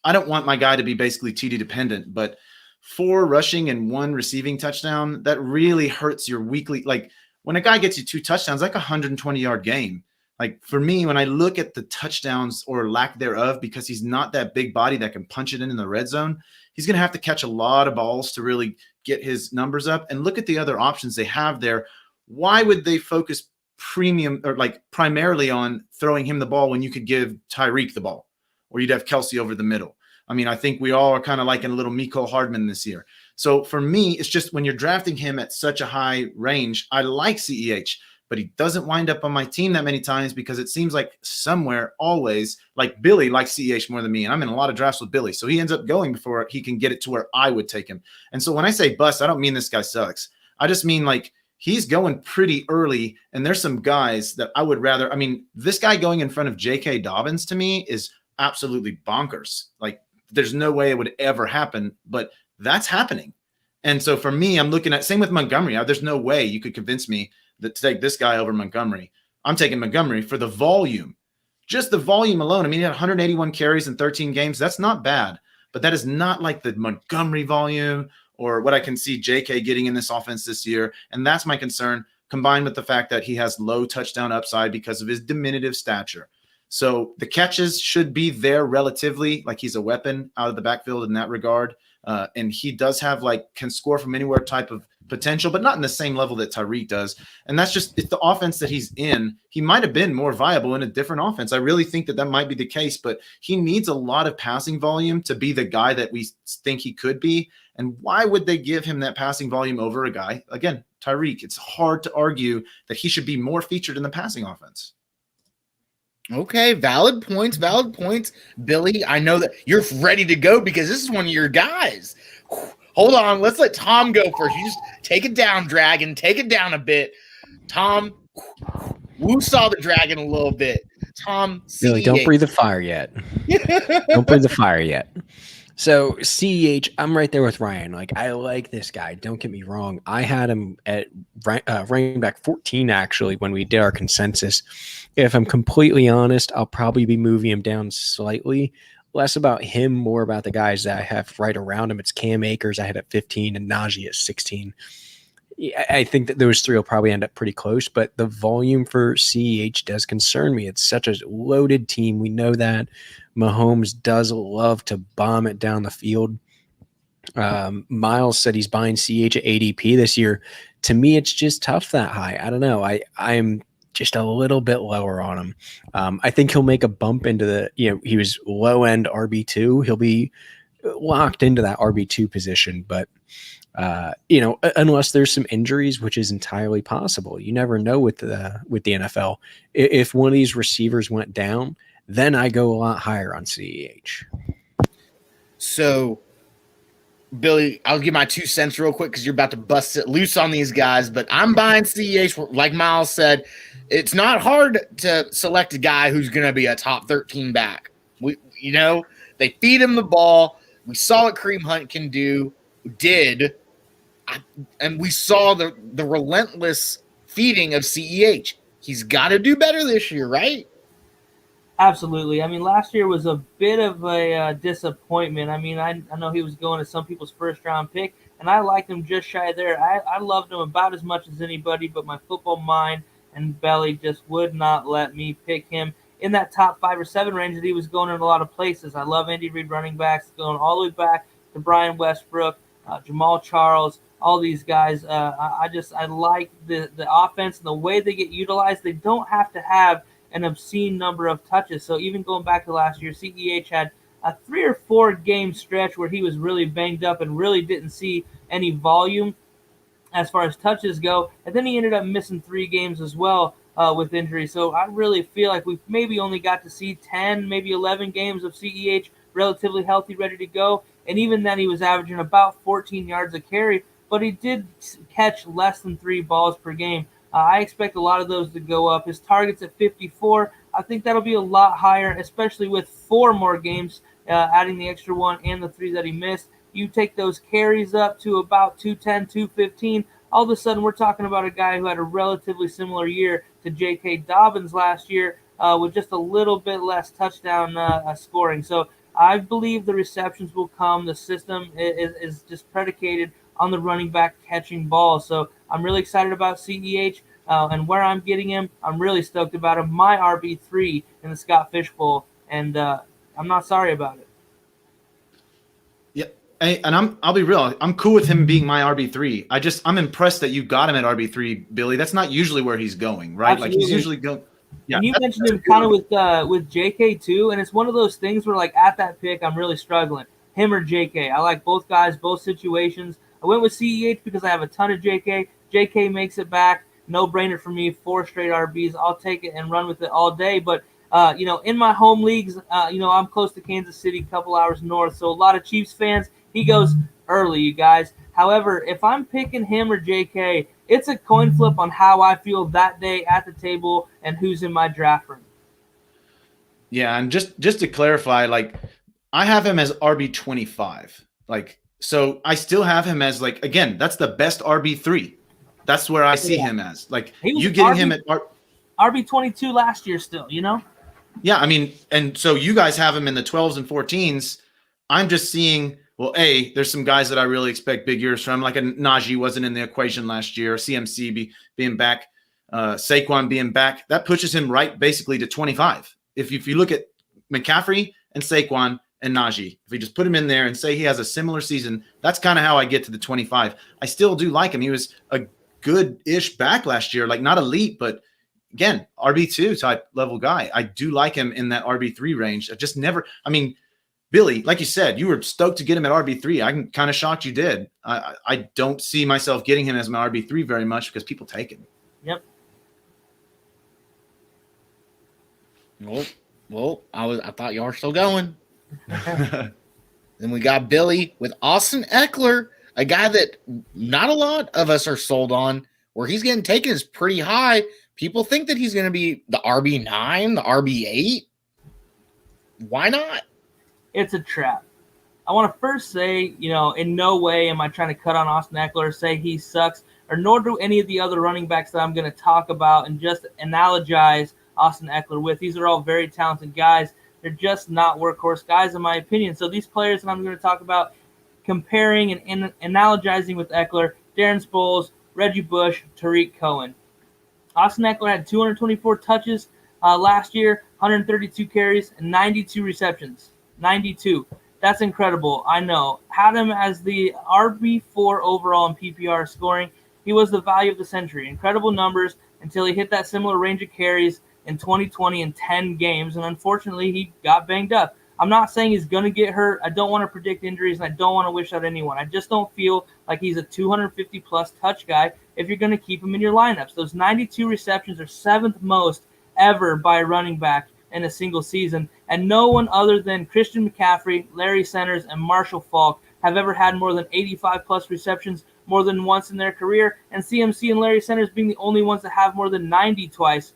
I don't want my guy to be basically TD dependent, but 4 rushing and 1 receiving touchdown, that really hurts your weekly. Like when a guy gets you 2 touchdowns, like a 120-yard game. Like for me, when I look at the touchdowns or lack thereof, because he's not that big body that can punch it in the red zone, he's going to have to catch a lot of balls to really get his numbers up. And look at the other options they have there. Why would they focus primarily on throwing him the ball when you could give Tyreek the ball, or you'd have Kelsey over the middle? I mean, I think we all are kind of liking a little Mecole Hardman this year. So for me, it's just when you're drafting him at such a high range, I like CEH, but he doesn't wind up on my team that many times because it seems like somewhere always, like Billy likes CEH more than me, and I'm in a lot of drafts with Billy. So he ends up going before he can get it to where I would take him. And so when I say bust, I don't mean this guy sucks. I just mean like he's going pretty early, and there's some guys that I would rather – I mean, this guy going in front of J.K. Dobbins to me is absolutely bonkers. Like, there's no way it would ever happen, but that's happening. And so for me, I'm looking at same with Montgomery. There's no way you could convince me that to take this guy over Montgomery. I'm taking Montgomery for the volume, just the volume alone. I mean, he had 181 carries in 13 games. That's not bad, but that is not like the Montgomery volume or what I can see JK getting in this offense this year. And that's my concern, combined with the fact that he has low touchdown upside because of his diminutive stature. So the catches should be there relatively, like he's a weapon out of the backfield in that regard. And he does have can score from anywhere type of potential, but not in the same level that Tyreek does. And that's just, it's the offense that he's in. He might have been more viable in a different offense. I really think that might be the case, but he needs a lot of passing volume to be the guy that we think he could be. And why would they give him that passing volume over a guy, again, Tyreek? It's hard to argue that he should be more featured in the passing offense. Okay, valid points. Billy, I know that you're ready to go because this is one of your guys. Hold on, let's let Tom go first. You just take it down, Dragon. Take it down a bit. Tom, woo saw the dragon a little bit. Tom, Billy, don't breathe the fire yet. Don't breathe the fire yet. So CEH, I'm right there with Ryan. I like this guy. Don't get me wrong. I had him at running back 14 actually when we did our consensus. If I'm completely honest, I'll probably be moving him down slightly. Less about him, more about the guys that I have right around him. It's Cam Akers I had at 15 and Najee at 16. I think that those 3 will probably end up pretty close, but the volume for CEH does concern me. It's such a loaded team. We know that. Mahomes does love to bomb it down the field. Miles said he's buying CEH at ADP this year. To me, it's just tough that high. I don't know. I'm just a little bit lower on him. I think he'll make a bump into he was low end RB2. He'll be locked into that RB2 position, but unless there's some injuries, which is entirely possible. You never know with the NFL. If one of these receivers went down, then I go a lot higher on CEH. So, Billy, I'll give my 2 cents real quick because you're about to bust it loose on these guys, but I'm buying CEH. Like Miles said, it's not hard to select a guy who's going to be a top 13 back. They feed him the ball. We saw what Kareem Hunt can do, and we saw the relentless feeding of CEH. He's got to do better this year, right? Absolutely. I mean, last year was a bit of a disappointment. I mean, I know he was going to some people's first-round pick, and I liked him just shy there. I loved him about as much as anybody, but my football mind and belly just would not let me pick him in that top 5 or 7 range that he was going in a lot of places. I love Andy Reid running backs, going all the way back to Brian Westbrook, Jamal Charles, all these guys. I like the offense and the way they get utilized. They don't have to have an obscene number of touches. So even going back to last year, CEH had a 3 or 4 game stretch where he was really banged up and really didn't see any volume as far as touches go. And then he ended up missing 3 games as well with injury. So I really feel like we've maybe only got to see 10, maybe 11 games of CEH relatively healthy, ready to go. And even then, he was averaging about 14 yards a carry, but he did catch less than 3 balls per game. I expect a lot of those to go up. His target's at 54. I think that'll be a lot higher, especially with 4 more games, adding the extra 1 and the 3 that he missed. You take those carries up to about 210, 215. All of a sudden, we're talking about a guy who had a relatively similar year to J.K. Dobbins last year with just a little bit less touchdown scoring. So I believe the receptions will come. The system is just predicated on the running back catching balls. So I'm really excited about CEH and where I'm getting him. I'm really stoked about him. My RB3 in the Scott Fish Bowl, and I'm not sorry about it. And I'll be real. I'm cool with him being my RB3. I'm impressed that you got him at RB3, Billy. That's not usually where he's going, right? Absolutely. Like he's usually going. Yeah, and you mentioned him kind of with JK too, and it's one of those things where like at that pick, I'm really struggling. Him or JK. I like both guys, both situations. I went with CEH because I have a ton of JK. JK makes it back. No brainer for me. 4 straight RBs. I'll take it and run with it all day. But in my home leagues, I'm close to Kansas City, a couple hours north, so a lot of Chiefs fans. He goes early, you guys. However, if I'm picking him or JK, it's a coin flip on how I feel that day at the table and who's in my draft room. Yeah, and just to clarify, like I have him as RB25. Like, so I still have him as like, again, that's the best RB3. That's where I see him as. Like you getting him at RB22 last year still, Yeah, I mean, and so you guys have him in the 12s and 14s. I'm just seeing, well, there's some guys that I really expect big years from, like a Najee wasn't in the equation last year, CMC being back, Saquon being back. That pushes him right basically to 25. If you look at McCaffrey and Saquon and Najee, if we just put him in there and say he has a similar season, that's kind of how I get to the 25. I still do like him. He was a good-ish back last year, like not elite, but again, RB2 type level guy. I do like him in that RB3 range. Billy, like you said, you were stoked to get him at RB3. I'm kind of shocked you did. I don't see myself getting him as my RB3 very much because people take him. Yep. Well, I thought y'all were still going. Then we got Billy with Austin Eckler, a guy that not a lot of us are sold on. Where he's getting taken is pretty high. People think that he's going to be the RB9, the RB8. Why not? It's a trap. I want to first say, in no way am I trying to cut on Austin Eckler or say he sucks, or nor do any of the other running backs that I'm going to talk about and just analogize Austin Eckler with. These are all very talented guys. They're just not workhorse guys, in my opinion. So these players that I'm going to talk about, comparing and analogizing with Eckler, Darren Sproles, Reggie Bush, Tariq Cohen. Austin Eckler had 224 touches last year, 132 carries, and 92 receptions. 92. That's incredible. I know. Had him as the RB4 overall in PPR scoring. He was the value of the century. Incredible numbers until he hit that similar range of carries in 2020 in 10 games, and unfortunately he got banged up. I'm not saying he's going to get hurt. I don't want to predict injuries, and I don't want to wish that anyone. I just don't feel like he's a 250-plus touch guy if you're going to keep him in your lineups. Those 92 receptions are 7th most ever by a running back in a single season, and no one other than Christian McCaffrey, Larry Centers, and Marshall Faulk have ever had more than 85-plus receptions more than once in their career, and CMC and Larry Centers being the only ones that have more than 90 twice.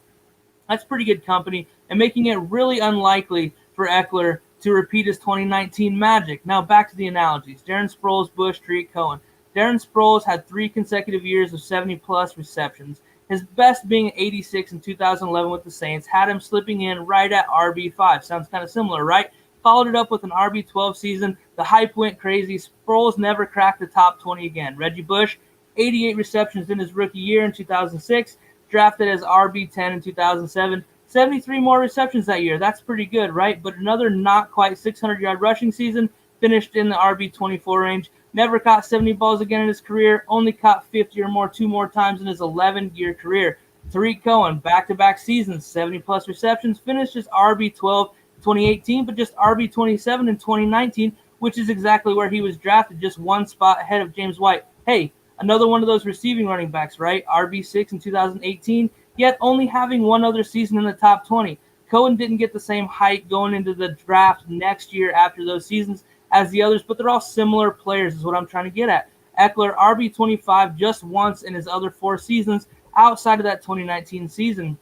That's pretty good company, and making it really unlikely for Eckler to repeat his 2019 magic. Now back to the analogies. Darren Sproles, Bush, Tariq Cohen. Darren Sproles had 3 consecutive years of 70-plus receptions. His best being 86 in 2011 with the Saints, had him slipping in right at RB5. Sounds kind of similar, right? Followed it up with an RB12 season. The hype went crazy. Sproles never cracked the top 20 again. Reggie Bush, 88 receptions in his rookie year in 2006, drafted as RB10 in 2007. 73 more receptions that year. That's pretty good, right? But another not quite 600-yard rushing season, finished in the RB24 range. Never caught 70 balls again in his career. Only caught 50 or more 2 more times in his 11-year career. Tariq Cohen, back-to-back seasons, 70-plus receptions, finished as RB12. 2018, but just RB27 in 2019, which is exactly where he was drafted, just one spot ahead of James White. Hey, another one of those receiving running backs, right? RB6 in 2018, yet only having one other season in the top 20. Cohen didn't get the same height going into the draft next year after those seasons as the others, but they're all similar players is what I'm trying to get at. Eckler, RB25 just once in his other 4 seasons outside of that 2019 season.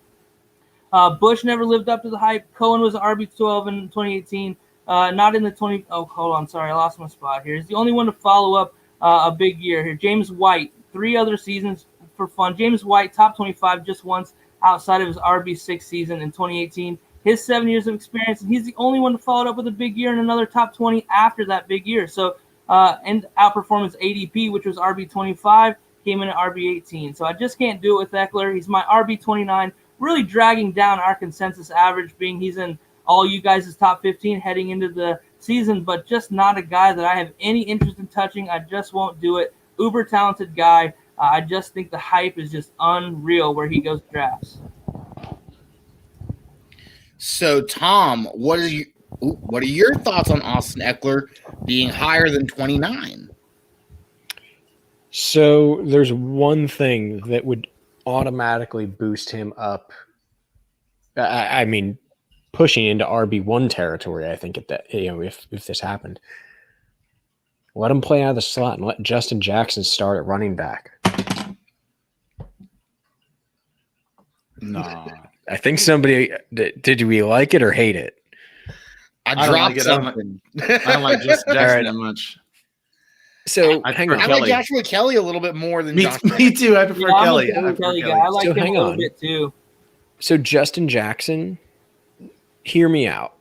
Bush never lived up to the hype. Cohen was RB12 in 2018. Not in the 20. Oh, hold on. Sorry, I lost my spot here. He's the only one to follow up a big year here. James White, 3 other seasons for fun. James White, top 25 just once outside of his RB6 season in 2018. His 7 years of experience, and he's the only one to follow it up with a big year and another top 20 after that big year. So, and outperformance ADP, which was RB25, came in at RB18. So I just can't do it with Eckler. He's my RB29, really dragging down our consensus average, being he's in all you guys' top 15 heading into the season, but just not a guy that I have any interest in touching. I just won't do it. Uber talented guy. I just think the hype is just unreal where he goes drafts. So, Tom, what are your thoughts on Austin Eckler being higher than 29? So there's one thing that would automatically boost him up. I mean, pushing into RB1 territory. I think if this happened, let him play out of the slot and let Justin Jackson start at running back. No. I think somebody did. We like it or hate it? I don't dropped like it. something. I don't like Justin Jackson that much. So I hang prefer on. I like Kelly. Joshua Kelly a little bit more than Me, Josh. me too. I prefer Yeah, Kelly. I'm a I prefer Kelly Kelly. guy. I like So him hang a little on. bit too. So Justin Jackson, hear me out.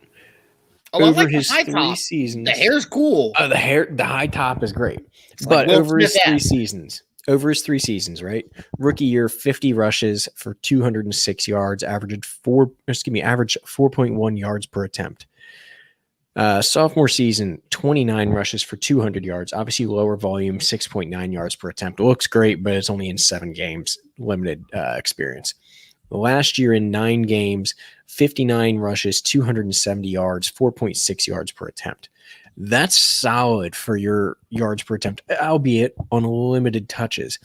Oh, I Over like the his high 3 top. seasons, The hair's cool. the high top is great, It's like but Will over his Smith 3 ass. seasons, right? Rookie year, 50 rushes for 206 yards, averaged 4.1 yards per attempt. Sophomore season, 29 rushes for 200 yards. Obviously, lower volume, 6.9 yards per attempt. It looks great, but it's only in 7 games, limited experience. Last year in 9 games, 59 rushes, 270 yards, 4.6 yards per attempt. That's solid for your yards per attempt, albeit on limited touches.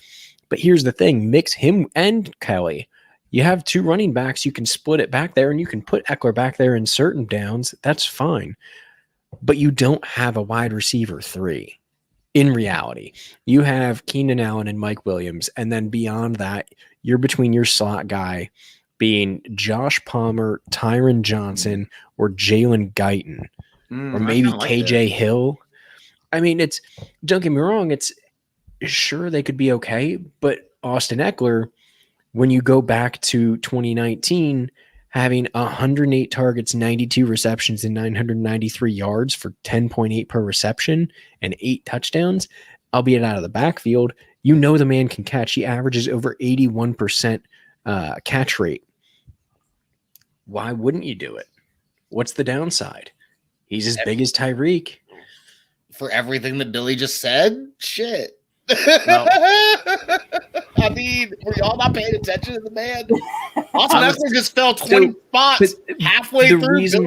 But here's the thing, mix him and Kelly. You have 2 running backs, you can split it back there, and you can put Eckler back there in certain downs. That's fine. But you don't have a wide receiver 3. In reality, you have Keenan Allen and Mike Williams, and then beyond that, you're between your slot guy being Josh Palmer, Tyron Johnson, or Jalen Guyton, or maybe KJ Hill. I mean, don't get me wrong, it's sure they could be okay, but Austin Eckler, when you go back to 2019, having 108 targets, 92 receptions, and 993 yards for 10.8 per reception and 8 touchdowns, albeit out of the backfield, you know the man can catch. He averages over 81% catch rate. Why wouldn't you do it? What's the downside? He's as big as Tyreek. For everything that Billy just said, shit. Well- I mean, were y'all not paying attention to the man? Austin Eckler just fell 20 spots halfway the through reason-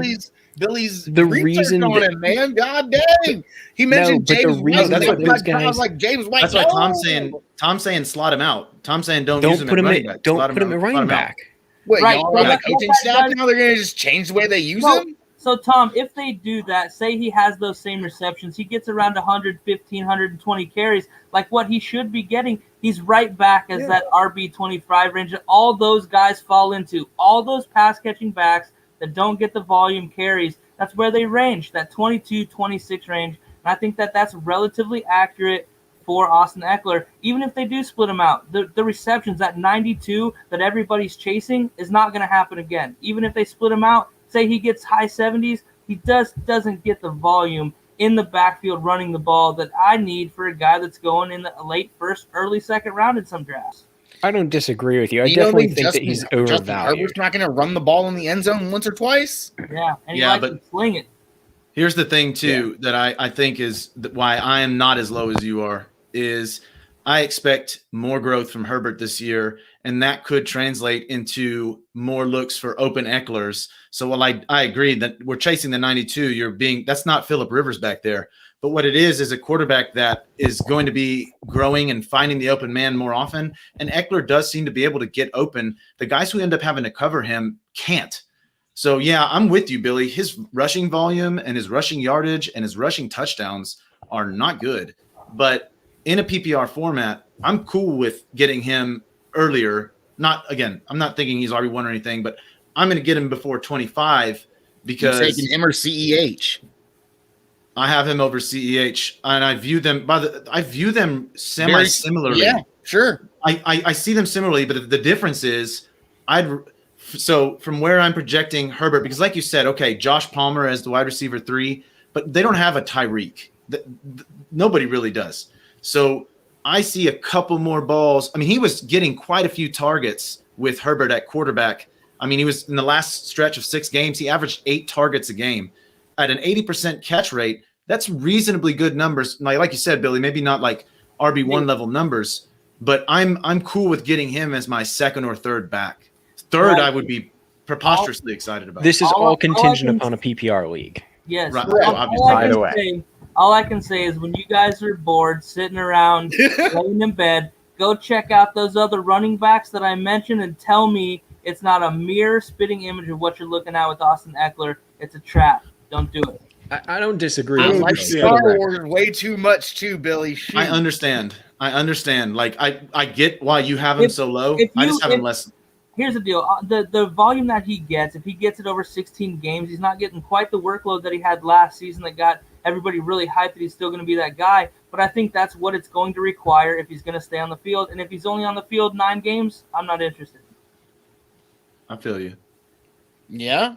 Billy's the research reason on that- him, man. God dang. He mentioned but the James White. reason That's that what those I was guys- like, James White. That's why no. Tom's saying slot him out. Tom's saying don't use Don't him put at him running in. back. Don't Slot put him out. at Slot running him out. back. Wait, Right, y'all but are on the what coaching that staff does- now? They're going to just change the way they use No. him? So, Tom, if they do that, say he has those same receptions, he gets around 115, 120 carries, like what he should be getting, he's right back as that RB25 range that all those guys fall into. All those pass-catching backs that don't get the volume carries, that's where they range, that 22, 26 range. And I think that that's relatively accurate for Austin Eckler. Even if they do split him out, the receptions, that 92 that everybody's chasing, is not going to happen again. Even if they split him out, say he gets high 70s, he doesn't get the volume in the backfield running the ball that I need for a guy that's going in the late first, early second round in some drafts. I don't disagree with you. I You don't definitely think that Justin he's Herbert's overvalued. not going to run the ball in the end zone once or twice? Yeah, and he Yeah, likes but- to sling it. Here's the thing too that I think is why I am not as low as you are is I expect more growth from Herbert this year, and that could translate into more looks for open Ecklers. So while I agree that we're chasing the 92, that's not Phillip Rivers back there. But what it is a quarterback that is going to be growing and finding the open man more often. And Eckler does seem to be able to get open. The guys who end up having to cover him can't. So, yeah, I'm with you, Billy. His rushing volume and his rushing yardage and his rushing touchdowns are not good. But in a PPR format, I'm cool with getting him earlier. I'm not thinking he's RB1 or anything, but I'm going to get him before 25 because you're taking him or CEH. I have him over CEH, and I view them semi-similarly. Yeah, sure. I see them similarly, but the difference is so from where I'm projecting Herbert, because like you said, okay, Josh Palmer as the wide receiver 3, but they don't have a Tyreek. Nobody really does. So I see a couple more balls. I mean, he was getting quite a few targets with Herbert at quarterback. I mean, he was in the last stretch of 6 games, he averaged 8 targets a game at an 80% catch rate. That's reasonably good numbers. Like you said, Billy, maybe not like RB1 level numbers, but I'm cool with getting him as my second or third back. Third, I would be preposterously excited about. This is all contingent upon a PPR league. Yes. Right. By the way. All I can say is when you guys are bored, sitting around, laying in bed, go check out those other running backs that I mentioned and tell me it's not a mere spitting image of what you're looking at with Austin Eckler. It's a trap. Don't do it. I don't disagree. I with like you. Star Wars way too much too, Billy. Shoot. I understand. Like I get why you have him so low. I just have him less. Here's the deal. The volume that he gets, if he gets it over 16 games, he's not getting quite the workload that he had last season that got everybody really hyped that he's still going to be that guy. But I think that's what it's going to require if he's going to stay on the field. And if he's only on the field 9 games, I'm not interested. I feel you. Yeah.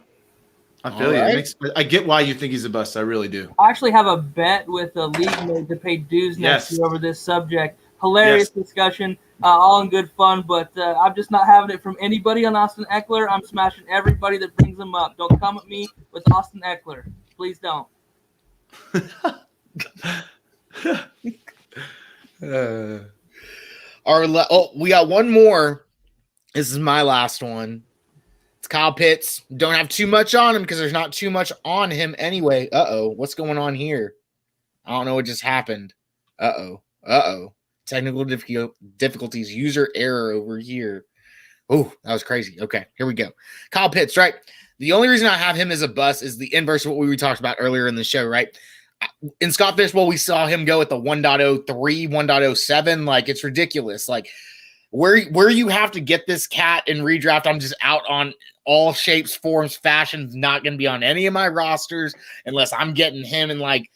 I feel you. Right. I get why you think he's a bust. I really do. I actually have a bet with a league mate to pay dues next year over this subject. Hilarious discussion, all in good fun, but I'm just not having it from anybody on Austin Eckler. I'm smashing everybody that brings him up. Don't come at me with Austin Eckler. Please don't. We got one more. This is my last one. It's Kyle Pitts. Don't have too much on him because there's not too much on him anyway. What's going on here? I don't know what just happened. Technical difficulties, user error over here. Oh, that was crazy. Okay, here we go. Kyle Pitts, right? The only reason I have him as a bust is the inverse of what we talked about earlier in the show, right? In Scott Fishbowl, we saw him go at the 1.03, 1.07. Like, it's ridiculous. Like, where you have to get this cat in redraft, I'm just out on all shapes, forms, fashions, not going to be on any of my rosters unless I'm getting him in, like,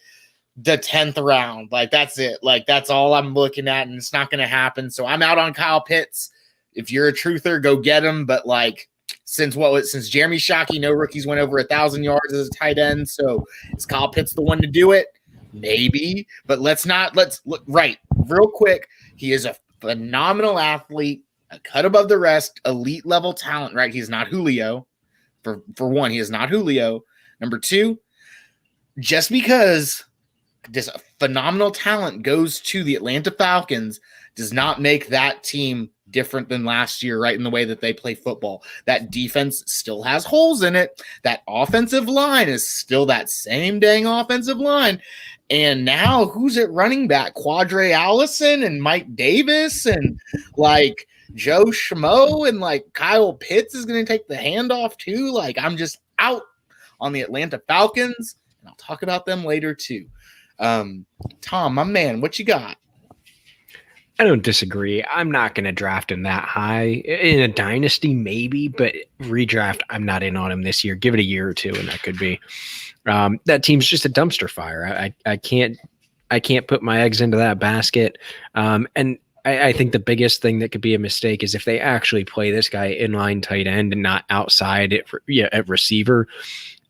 the 10th round. Like, that's it. Like, that's all I'm looking at, and it's not going to happen. So I'm out on Kyle Pitts. If you're a truther, go get him. But, like, since Jeremy Shockey, no rookies went over 1,000 yards as a tight end. So is Kyle Pitts the one to do it? Maybe. But let's look right real quick. He is a phenomenal athlete, a cut above the rest, elite level talent, right? He's not Julio. For one, he is not Julio. Number 2, just because this phenomenal talent goes to the Atlanta Falcons does not make that team different than last year, right? In the way that they play football. That defense still has holes in it. That offensive line is still that same dang offensive line. And now who's at running back? Quadre Allison and Mike Davis and like Joe Schmo and like Kyle Pitts is going to take the handoff too. Like, I'm just out on the Atlanta Falcons, and I'll talk about them later too. Tom, my man, what you got? I don't disagree. I'm not going to draft him that high. In a dynasty, maybe, but redraft, I'm not in on him this year. Give it a year or 2, and that could be. That team's just a dumpster fire. I can't put my eggs into that basket. And I think the biggest thing that could be a mistake is if they actually play this guy inline tight end and not outside at receiver.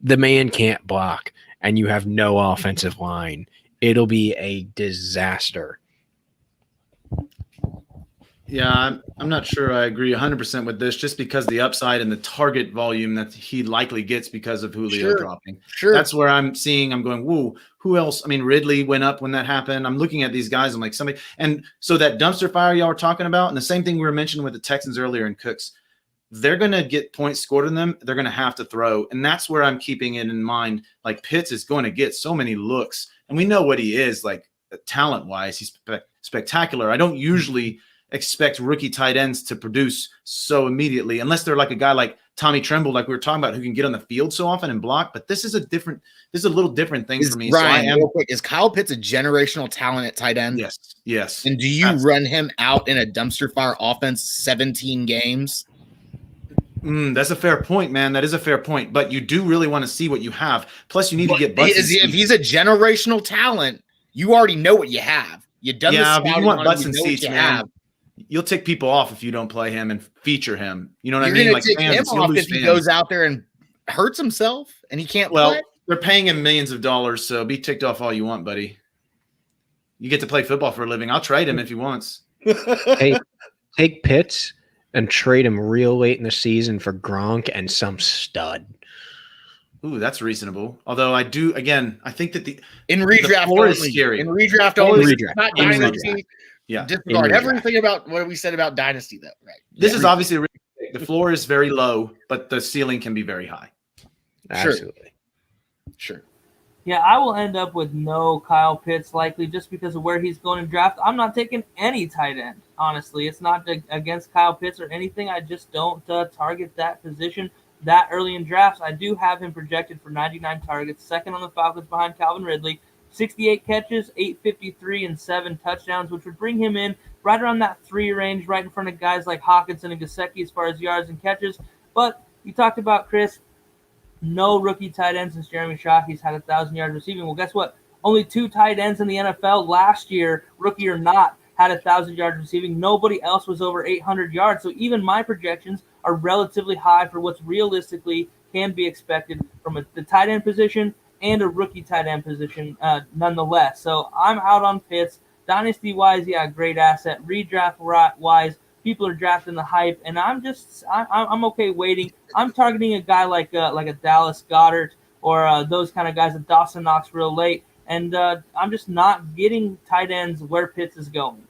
The man can't block, and you have no offensive line. It'll be a disaster. Yeah, I'm not sure I agree 100% with this, just because the upside and the target volume that he likely gets because of Julio Sure, dropping. sure. That's where I'm going, whoa, who else? I mean, Ridley went up when that happened. I'm looking at these guys. I'm like, somebody. And so that dumpster fire y'all were talking about, and the same thing we were mentioning with the Texans earlier and Cooks, they're going to get points scored on them. They're going to have to throw. And that's where I'm keeping it in mind. Like, Pitts is going to get so many looks. And we know what he is, like, talent-wise. He's spectacular. I don't usually expect rookie tight ends to produce so immediately, unless they're like a guy like Tommy Tremble, like we were talking about, who can get on the field so often and block. But this is a little different thing for me. Ryan, so I am, real quick, is Kyle Pitts a generational talent at tight end? Yes. And do you run him out in a dumpster fire offense 17 games? That's a fair point, man. That is a fair point. But you do really want to see what you have. Plus, you need to get butts. If he's a generational talent, you already know what you have. You've done the scouting. But you want butts and you know seats, man. Have. You'll tick people off if you don't play him and feature him. You know what You're I mean? Like tick him off if he goes out there and hurts himself and he can't play. They're paying him millions of dollars, so be ticked off all you want, buddy. You get to play football for a living. I'll trade him if he wants. Hey, take Pitts and trade him real late in the season for Gronk and some stud. Ooh, that's reasonable. Although I think that in redraft floor is scary. In redraft only, redraft. Not dynasty. Yeah. Disregard everything about what we said about dynasty, though. Right. This is obviously the floor is very low, but the ceiling can be very high. Absolutely. Sure. Yeah, I will end up with no Kyle Pitts likely just because of where he's going in draft. I'm not taking any tight end, honestly. It's not against Kyle Pitts or anything. I just don't target that position that early in drafts. I do have him projected for 99 targets, second on the Falcons behind Calvin Ridley, 68 catches, 853, and 7 touchdowns, which would bring him in right around that 3 range, right in front of guys like Hawkinson and Gesicki as far as yards and catches. But you talked about, Chris, no rookie tight ends since Jeremy Shockey's had 1,000 yards receiving. Well, guess what? Only 2 tight ends in the NFL last year, rookie or not, had 1,000 yards receiving. Nobody else was over 800 yards. So even my projections are relatively high for what's realistically can be expected from the tight end position and a rookie tight end position nonetheless. So I'm out on Pitts. Dynasty-wise, yeah, great asset. Redraft-wise, people are drafting the hype, and I'm okay waiting. I'm targeting a guy like a Dallas Goedert or those kind of guys that Dawson Knox real late, and I'm just not getting tight ends where Pitts is going.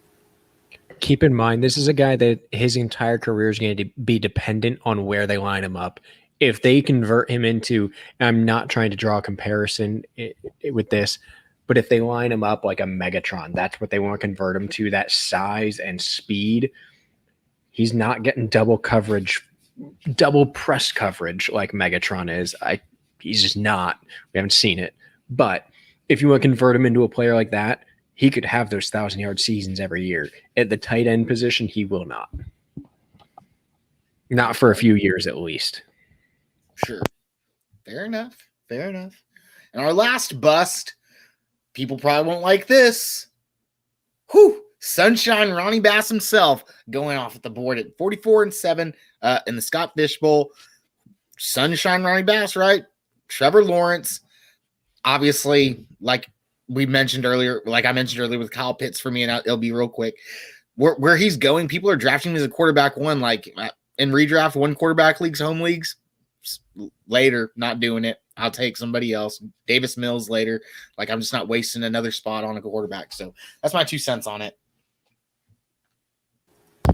Keep in mind, this is a guy that his entire career is going to be dependent on where they line him up. If they convert him into, I'm not trying to draw a comparison with this, but if they line him up like a Megatron, that's what they want to convert him to, that size and speed. He's not getting double coverage, double press coverage like Megatron is. He's just not. We haven't seen it. But if you want to convert him into a player like that, he could have those 1,000-yard seasons every year. At the tight end position, he will not. Not for a few years at least. Sure. Fair enough. And our last bust, people probably won't like this. Sunshine Ronnie Bass himself going off at the board at 44-7 in the Scott Fish Bowl. Sunshine Ronnie Bass, right? Trevor Lawrence, obviously, like I mentioned earlier with Kyle Pitts for me, and it'll be real quick. Where he's going, people are drafting him as a quarterback one, like in redraft, 1 quarterback leagues, home leagues. Later, not doing it. I'll take somebody else. Davis Mills later. Like, I'm just not wasting another spot on a quarterback. So that's my 2 cents on it.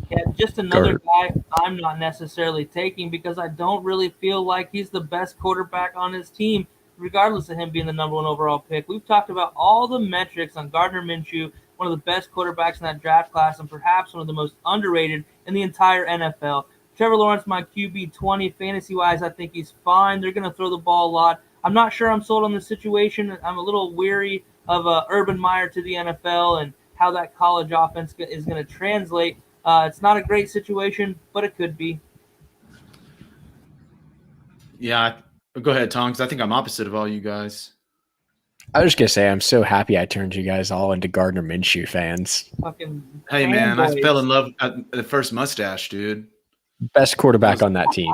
Yeah, just another guy I'm not necessarily taking because I don't really feel like he's the best quarterback on his team, regardless of him being the number 1 overall pick. We've talked about all the metrics on Gardner Minshew, one of the best quarterbacks in that draft class and perhaps one of the most underrated in the entire NFL. Trevor Lawrence, my QB 20. Fantasy-wise, I think he's fine. They're going to throw the ball a lot. I'm not sure I'm sold on the situation. I'm a little weary of Urban Meyer to the NFL and how that college offense is going to translate. It's not a great situation, but it could be. Yeah, go ahead, Tom, because I think I'm opposite of all you guys. I was just going to say, I'm so happy I turned you guys all into Gardner Minshew fans. Hey, man, I fell in love at the first mustache, dude. Best quarterback on that team.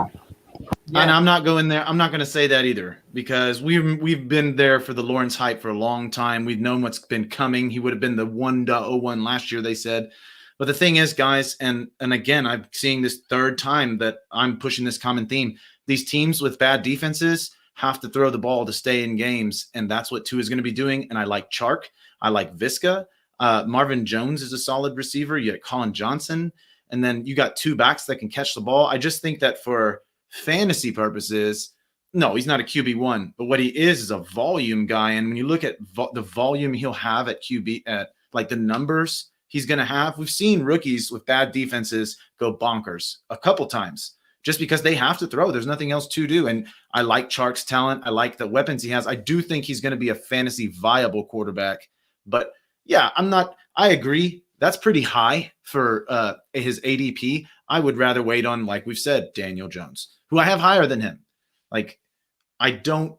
Yeah. And I'm not going there. I'm not going to say that either because we've been there for the Lawrence hype for a long time. We've known what's been coming. He would have been the 1.01 last year, they said. But the thing is, guys, and again, I'm seeing this third time that I'm pushing this common theme. These teams with bad defenses have to throw the ball to stay in games, and that's what Tua is going to be doing. And I like Chark. I like Visca. Marvin Jones is a solid receiver. You got Colin Johnson, and then you got 2 backs that can catch the ball. I just think that for fantasy purposes, no, he's not a QB1, but what he is a volume guy. And when you look at the volume he'll have at QB, at like the numbers he's going to have, we've seen rookies with bad defenses go bonkers a couple times just because they have to throw. There's nothing else to do. And I like Chark's talent. I like the weapons he has. I do think he's going to be a fantasy viable quarterback. But yeah, I agree. That's pretty high for his ADP. I would rather wait on, like we've said, Daniel Jones, who I have higher than him. Like, I don't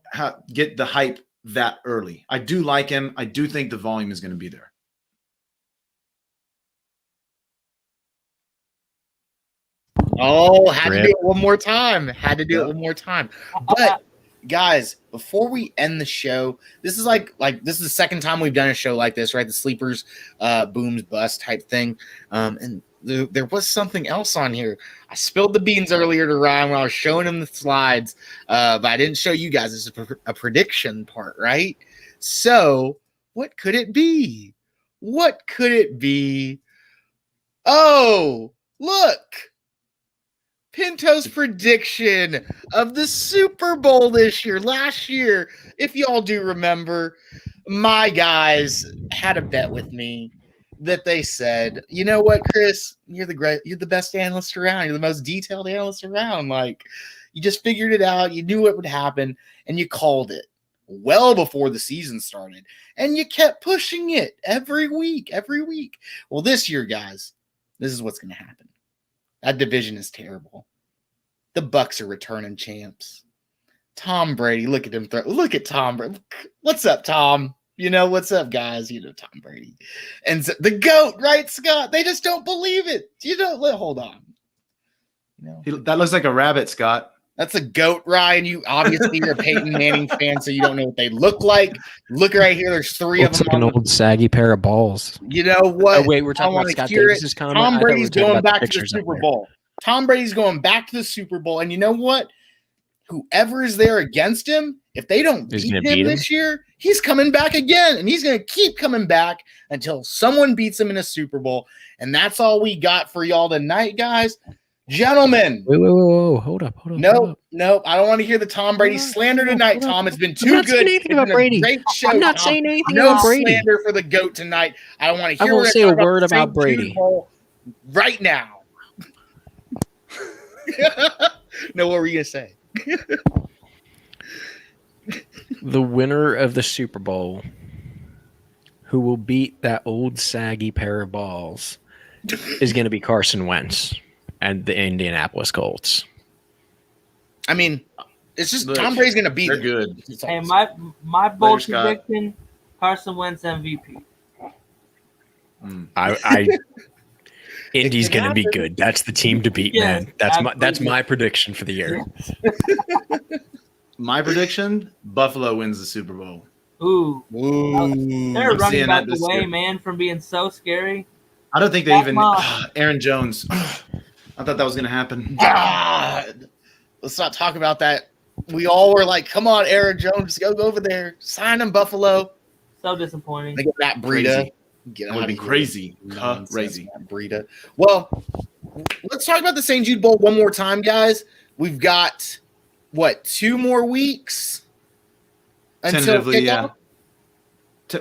get the hype that early. I do like him. I do think the volume is going to be there. Oh, had to do it one more time. Had to do it one more time. But guys, before we end the show, this is like this is the second time we've done a show like this, right? The sleepers, booms, bust type thing. And there was something else on here. I spilled the beans earlier to Ryan when I was showing him the slides, but I didn't show you guys. It's a prediction part, right? So what could it be? What could it be? Oh, look. Pinto's prediction of the Super Bowl this year. Last year, if y'all do remember, my guys had a bet with me that they said, you know what, Chris, you're the best analyst around. You're the most detailed analyst around. Like, you just figured it out. You knew what would happen, and you called it well before the season started, and you kept pushing it every week. Well, this year, guys, this is what's going to happen. That division is terrible. The Bucks are returning champs. Tom Brady, look at him throw. Look at Tom Brady. What's up, Tom? You know, what's up, guys? You know, Tom Brady. And so, the GOAT, right, Scott? They just don't believe it. Hold on. You know, That looks like a rabbit, Scott. That's a GOAT, Ryan. You obviously you're a Peyton Manning fan, so you don't know what they look like. Look right here. There's 3 of them. Like an old saggy pair of balls. You know what? Oh, wait, we're talking about Scott Davis's comment. Tom Brady's going back to the Super Bowl. Tom Brady's going back to the Super Bowl. And you know what? Whoever is there against him, if they don't beat him this year, he's coming back again. And he's going to keep coming back until someone beats him in a Super Bowl. And that's all we got for y'all tonight, guys. Gentlemen. Whoa. Hold up. Nope. I don't want to hear the Tom Brady slander tonight, Tom. It's been too good. Anything about Brady. Great show, I'm not Tom. saying anything no about Brady. Slander for the GOAT tonight. I don't want to hear. I won't say a word about Brady right now. No, what were you gonna say? The winner of the Super Bowl, who will beat that old saggy pair of balls, is going to be Carson Wentz and the Indianapolis Colts. I mean, it's just Tom Brady's going to beat. They're it. good. Hey, my bold prediction: Carson Wentz MVP. Indy's going to be good. That's the team to beat, man. That's my prediction for the year. My prediction: Buffalo wins the Super Bowl. Ooh. They're running back away, year. man, from being so scary. I don't think they even. Aaron Jones. I thought that was going to happen. God. Let's not talk about that. We all were like, come on, Aaron Jones, go over there. Sign him, Buffalo. So disappointing. They get Matt Breida. That would be crazy. Crazy. Matt Breida. Well, let's talk about the St. Jude Bowl one more time, guys. We've got, 2 more weeks? Tentatively, yeah.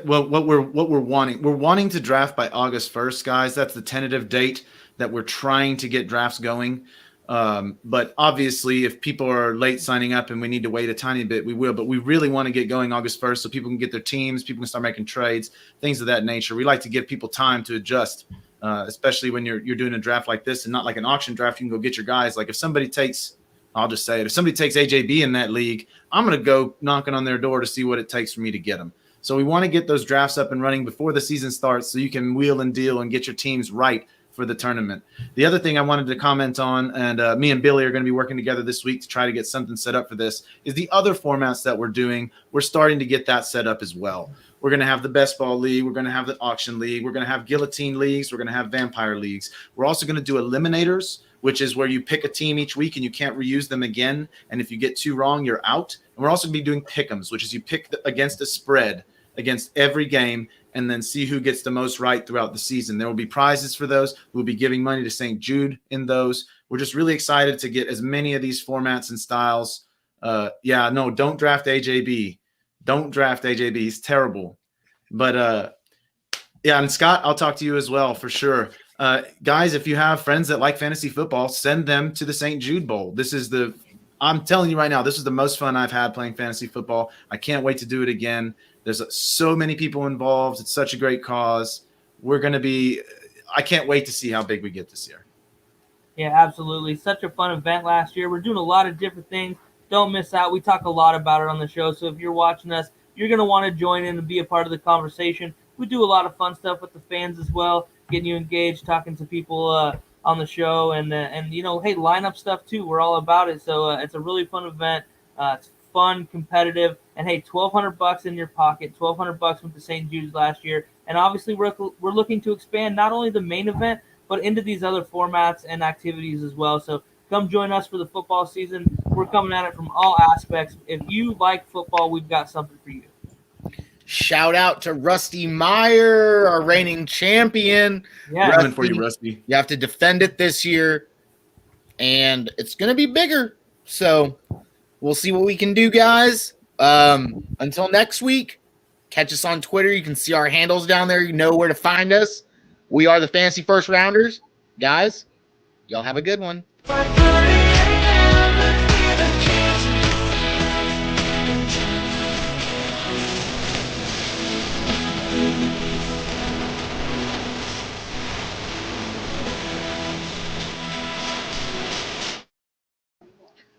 Well, what we're wanting to draft by August 1st, guys. That's the tentative date that we're trying to get drafts going. But obviously, if people are late signing up and we need to wait a tiny bit, we will. But we really want to get going August 1st so people can get their teams, people can start making trades, things of that nature. We like to give people time to adjust, especially when you're doing a draft like this and not like an auction draft. You can go get your guys. Like if somebody takes, I'll just say it, if somebody takes AJB in that league, I'm going to go knocking on their door to see what it takes for me to get them. So we want to get those drafts up and running before the season starts so you can wheel and deal and get your teams right for the tournament. The other thing I wanted to comment on, and me and Billy are going to be working together this week to try to get something set up for this, is the other formats that we're doing. We're starting to get that set up as well. We're going to have the best ball league. We're going to have the auction league. We're going to have guillotine leagues. We're going to have vampire leagues. We're also going to do eliminators, which is where you pick a team each week and you can't reuse them again. And if you get two wrong, you're out. And we're also going to be doing pick'ems, which is you pick against a spread against every game and then see who gets the most right throughout the season. There will be prizes for those. We'll be giving money to St. Jude in those. We're just really excited to get as many of these formats and styles. Don't draft AJB. Don't draft AJB. He's terrible. But and Scott, I'll talk to you as well for sure. Guys, if you have friends that like fantasy football, send them to the St. Jude Bowl. I'm telling you right now, this is the most fun I've had playing fantasy football. I can't wait to do it again. There's so many people involved. It's such a great cause. I can't wait to see how big we get this year. Yeah, absolutely. Such a fun event last year. We're doing a lot of different things. Don't miss out. We talk a lot about it on the show. So if you're watching us, you're going to want to join in and be a part of the conversation. We do a lot of fun stuff with the fans as well, getting you engaged, talking to people on the show, and hey, lineup stuff too. We're all about it. So it's a really fun event. It's fun, competitive, and hey, $1,200 in your pocket. $1,200 went to St. Jude's last year, and obviously we're looking to expand not only the main event but into these other formats and activities as well. So come join us for the football season. We're coming at it from all aspects. If you like football, we've got something for you. Shout out to Rusty Meyer, our reigning champion. Yeah, Coming for you, Rusty. You have to defend it this year, and it's going to be bigger. So we'll see what we can do, guys. Until next week, catch us on Twitter. You can see our handles down there. You know where to find us. We are the Fantasy First Rounders. Guys, y'all have a good one.